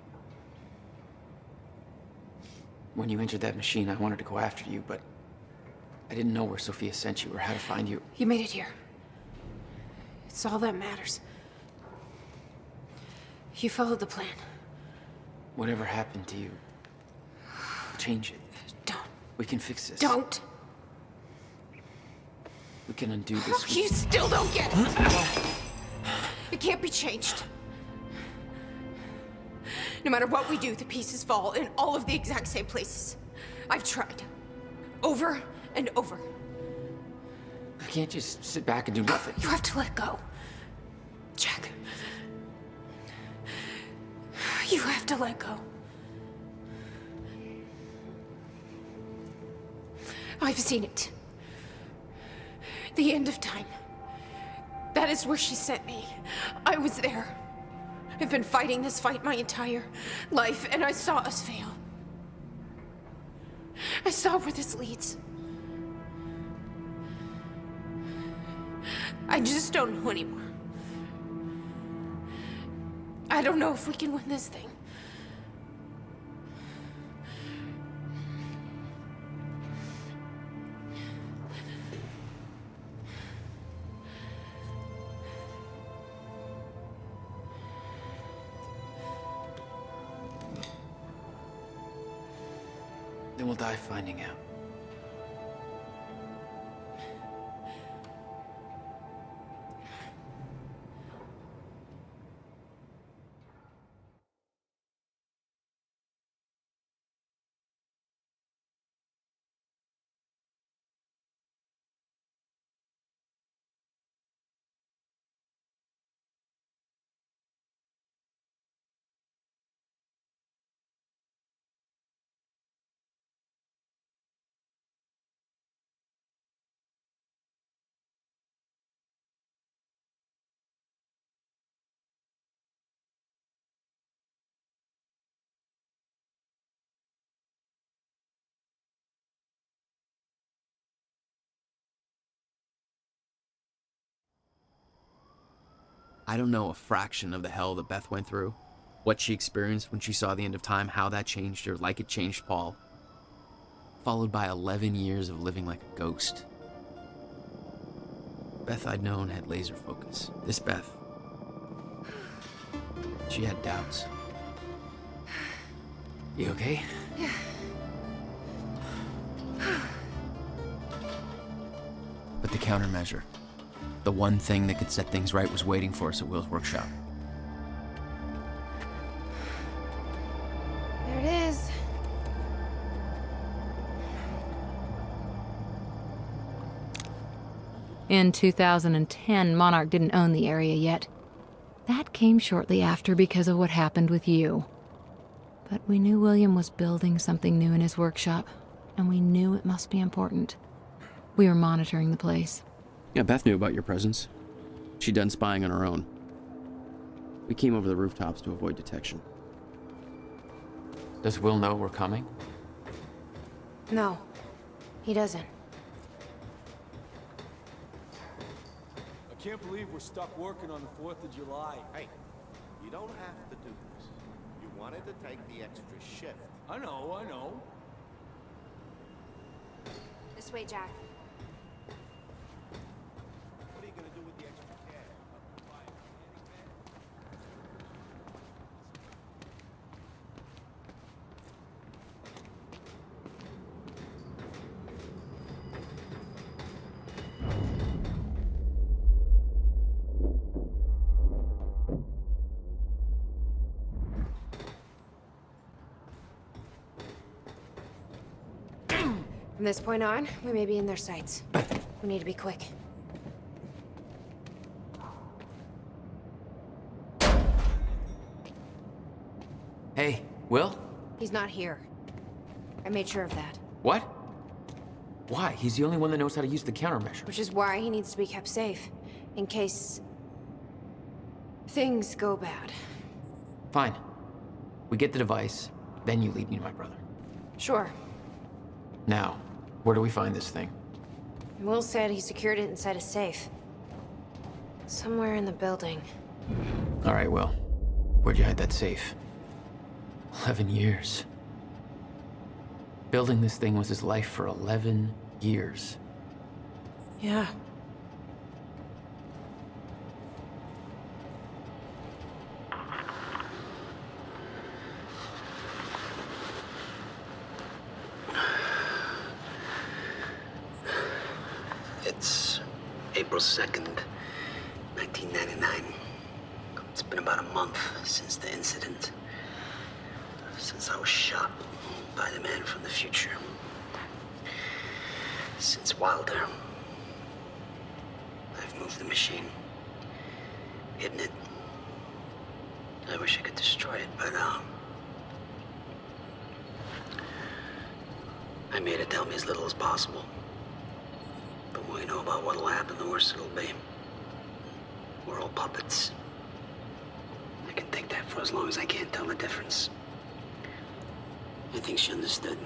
When you entered that machine, I wanted to go after you, but I didn't know where Sophia sent you or how to find you. You made it here. It's all that matters. You followed the plan. Whatever happened to you, change it. Don't. We can fix this. Don't. We can undo this. You still don't get it. It can't be changed. No matter what we do, the pieces fall in all of the exact same places. I've tried. Over and over. I can't just sit back and do nothing. You have to let go. Jack. You have to let go. I've seen it. The end of time. That is where she sent me. I was there. I've been fighting this fight my entire life, and I saw us fail. I saw where this leads. I just don't know anymore. I don't know if we can win this thing. Then we'll die finding out. I don't know a fraction of the hell that Beth went through, what she experienced when she saw the end of time, how that changed her like it changed Paul. Followed by 11 years of living like a ghost. Beth I'd known had laser focus. This Beth, she had doubts. You okay? Yeah. But the countermeasure, the one thing that could set things right, was waiting for us at Will's workshop. There it is. In 2010, Monarch didn't own the area yet. That came shortly after because of what happened with you. But we knew William was building something new in his workshop, and we knew it must be important. We were monitoring the place. Yeah, Beth knew about your presence. She'd done spying on her own. We came over the rooftops to avoid detection. Does Will know we're coming? No, he doesn't. I can't believe we're stuck working on the 4th of July. Hey, you don't have to do this. You wanted to take the extra shift. I know. This way, Jack. What are you gonna do with the extra cash? From this point on, we may be in their sights. We need to be quick. Hey, Will? He's not here. I made sure of that. What? Why? He's the only one that knows how to use the countermeasure. Which is why he needs to be kept safe. In case... things go bad. Fine. We get the device, then you lead me to my brother. Sure. Now, where do we find this thing? Will said he secured it inside a safe. Somewhere in the building. All right, Will. Where'd you hide that safe? 11 years. Building this thing was his life for 11 years. Yeah. It's April 2nd, 1999. It's been about a month since the incident. Since I was shot by the man from the future. Since Wilder. I've moved the machine. Hidden it. I wish I could destroy it, but, I made it tell me as little as possible. The more you know about what'll happen, the worse it'll be. We're all puppets. I can take that for as long as I can't tell the difference. I think she understood.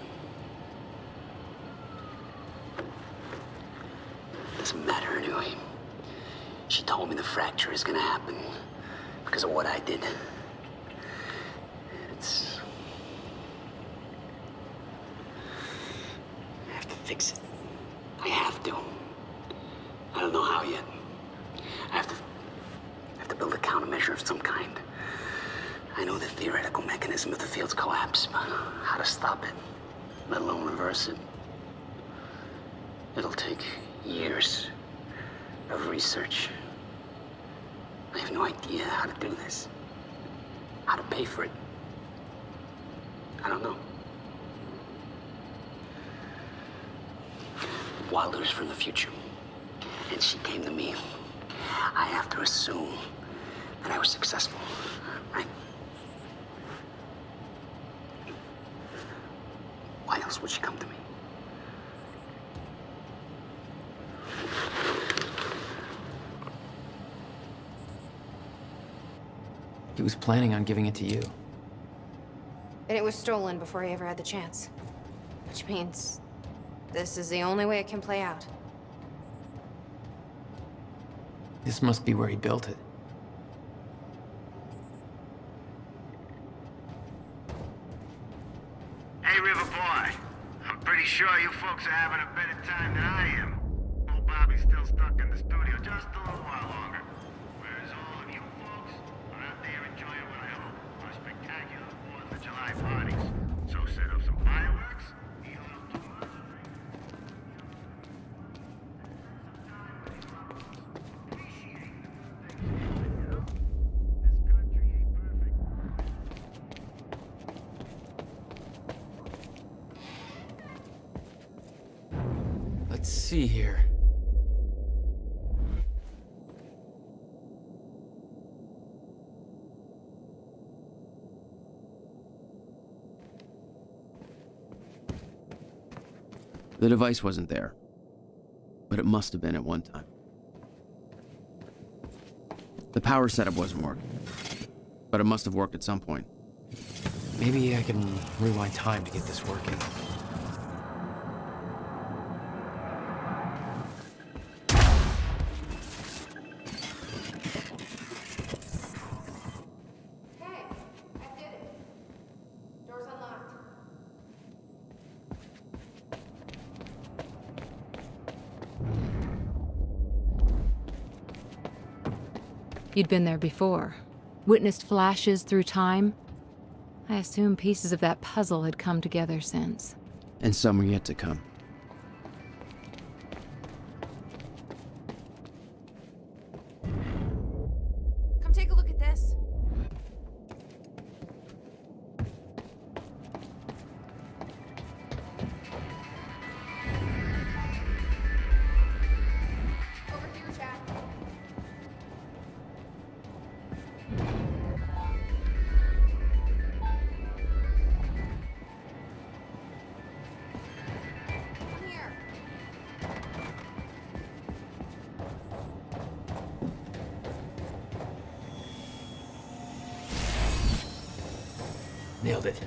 Doesn't matter anyway. She told me the fracture is gonna happen because of what I did. It's... I have to fix it. I have to. I don't know how yet. I have to build a countermeasure of some kind. I know the theoretical mechanism of the field's collapse, but how to stop it, let alone reverse it. It'll take years of research. I have no idea how to do this. How to pay for it. I don't know. Wilder's from the future, and she came to me. I have to assume that I was successful, right? Why else would she come to me? He was planning on giving it to you. And it was stolen before he ever had the chance. Which means this is the only way it can play out. This must be where he built it. Hey, River Boy. I'm pretty sure you folks are having a better time than I am. Old Bobby's still stuck in the studio just a little while longer. Whereas all of you folks are out there enjoying what I hope are spectacular 4th of July parties. So set up some fireworks, eat a little too much. Let's see here. The device wasn't there, but it must have been at one time. The power setup wasn't working, but it must have worked at some point. Maybe I can rewind time to get this working. Hey, I did it. Door's unlocked. You'd been there before. Witnessed flashes through time. I assume pieces of that puzzle had come together since. And some are yet to come. Come take a look at this. Over here, Jack. Come here. Nailed it.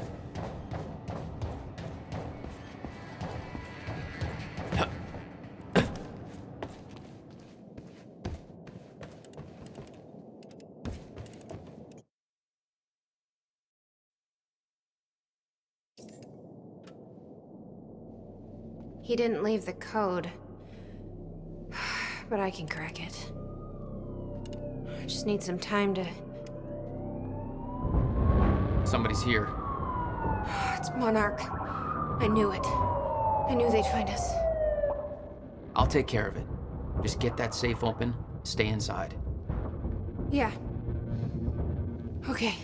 He didn't leave the code. But I can crack it. I just need some time to... Somebody's here. It's Monarch. I knew it. I knew they'd find us. I'll take care of it. Just get that safe open, stay inside. Yeah. Okay.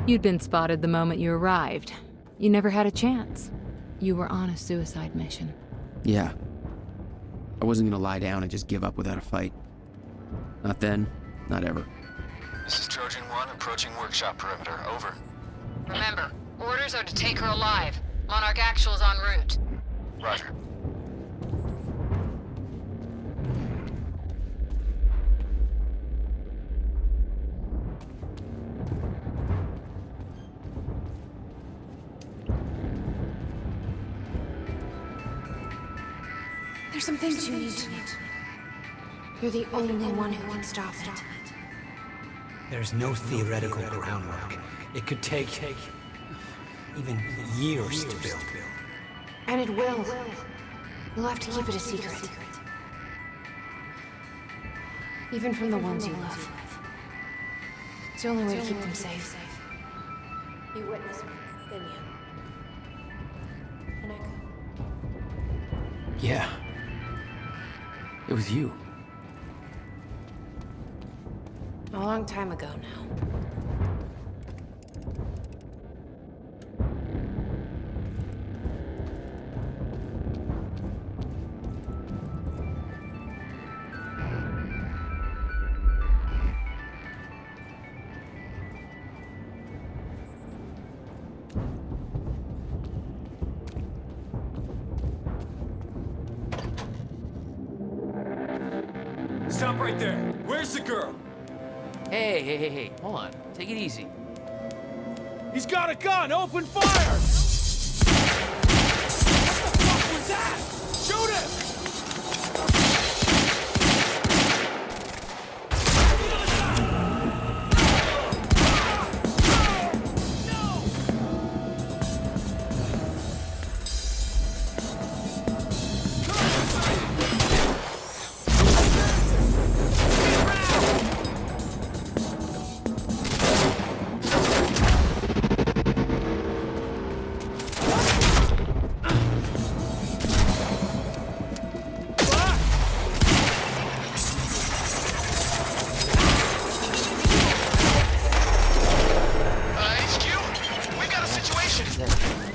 You'd been spotted the moment you arrived. You never had a chance. You were on a suicide mission. Yeah. I wasn't gonna lie down and just give up without a fight. Not then, not ever. This is Trojan 1 approaching workshop perimeter. Over. Remember, orders are to take her alive. Monarch Actual's en route. Roger. There's some things you need to know. You're the only one who can stop it. There's no theoretical groundwork. It could take even years to build. And it will. You'll have to keep it a secret. Even from the ones you love. It's the only way to keep them safe. You witnessed me, didn't you? An echo. Yeah. It was you. A long time ago now. Stop right there. Where's the girl? Hey, hold on. Take it easy. He's got a gun! Open fire! What the fuck was that? Shoot him!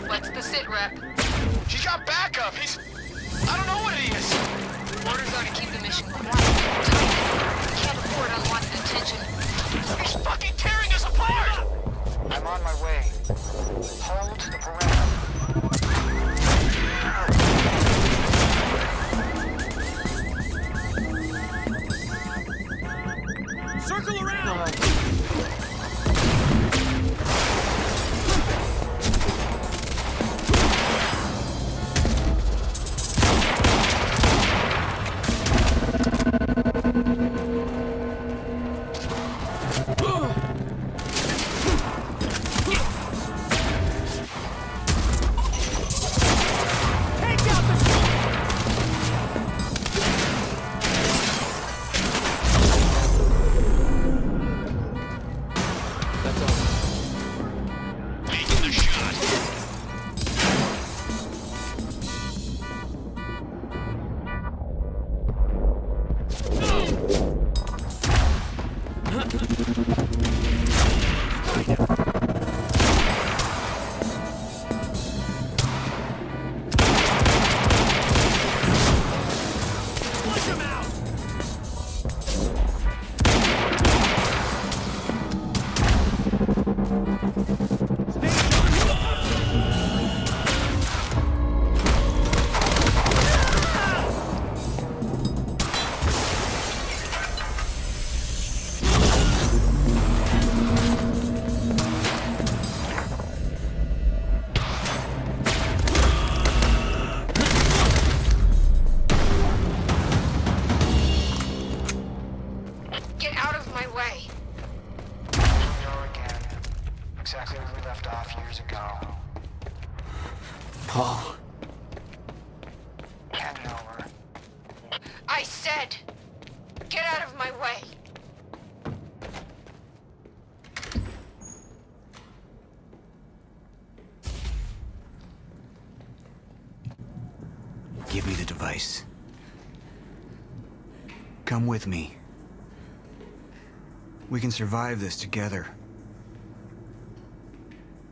What's the sit rep? He's got backup. I don't know what he is. Orders are to keep the mission quiet. We can't afford unwanted attention. He's fucking tearing us apart! I'm on my way. Hold the perimeter. Circle around! Paul. Hand it over. I said, get out of my way. Give me the device. Come with me. We can survive this together.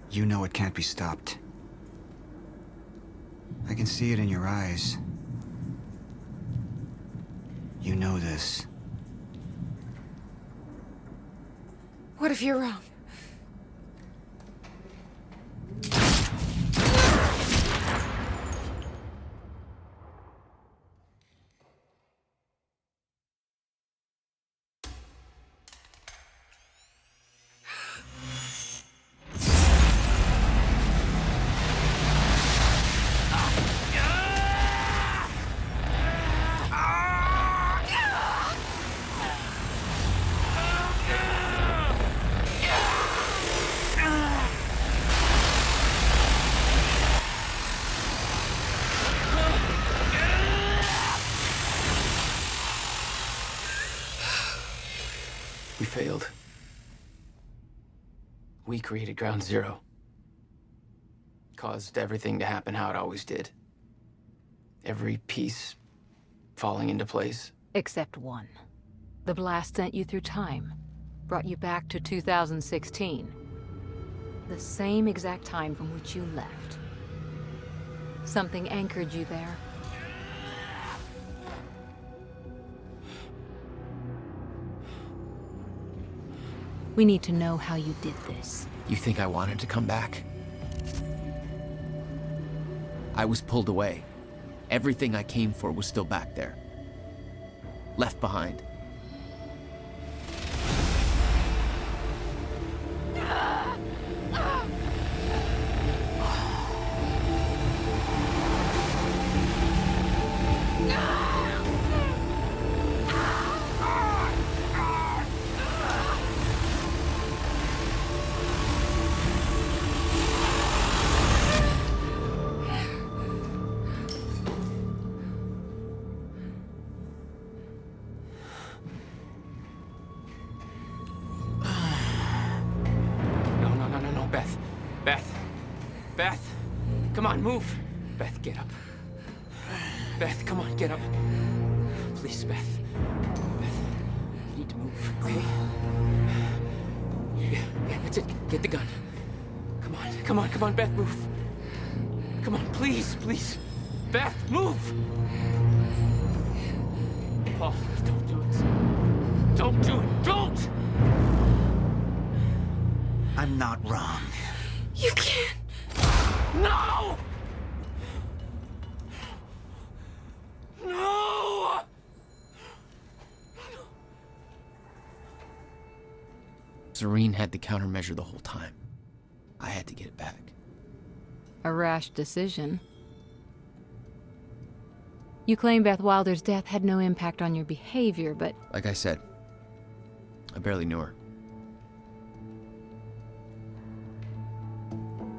You know it can't be stopped. I can see it in your eyes. You know this. What if you're wrong? We failed. We created Ground Zero. Caused everything to happen how it always did. Every piece falling into place. Except one. The blast sent you through time. Brought you back to 2016. The same exact time from which you left. Something anchored you there. We need to know how you did this. You think I wanted to come back? I was pulled away. Everything I came for was still back there. Left behind. Beth, come on, move. Beth, get up. Beth, come on, get up. Please, Beth. Beth, you need to move, okay? Yeah, that's it. Get the gun. Come on, Beth, move. Come on, please. Beth, move! Paul, don't do it. Don't do it, don't! I'm not wrong. You can't. No! No! Serene had the countermeasure the whole time. I had to get it back. A rash decision. You claim Beth Wilder's death had no impact on your behavior, but... Like I said, I barely knew her.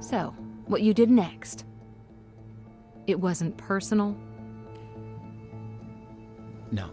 So, what you did next? It wasn't personal? No.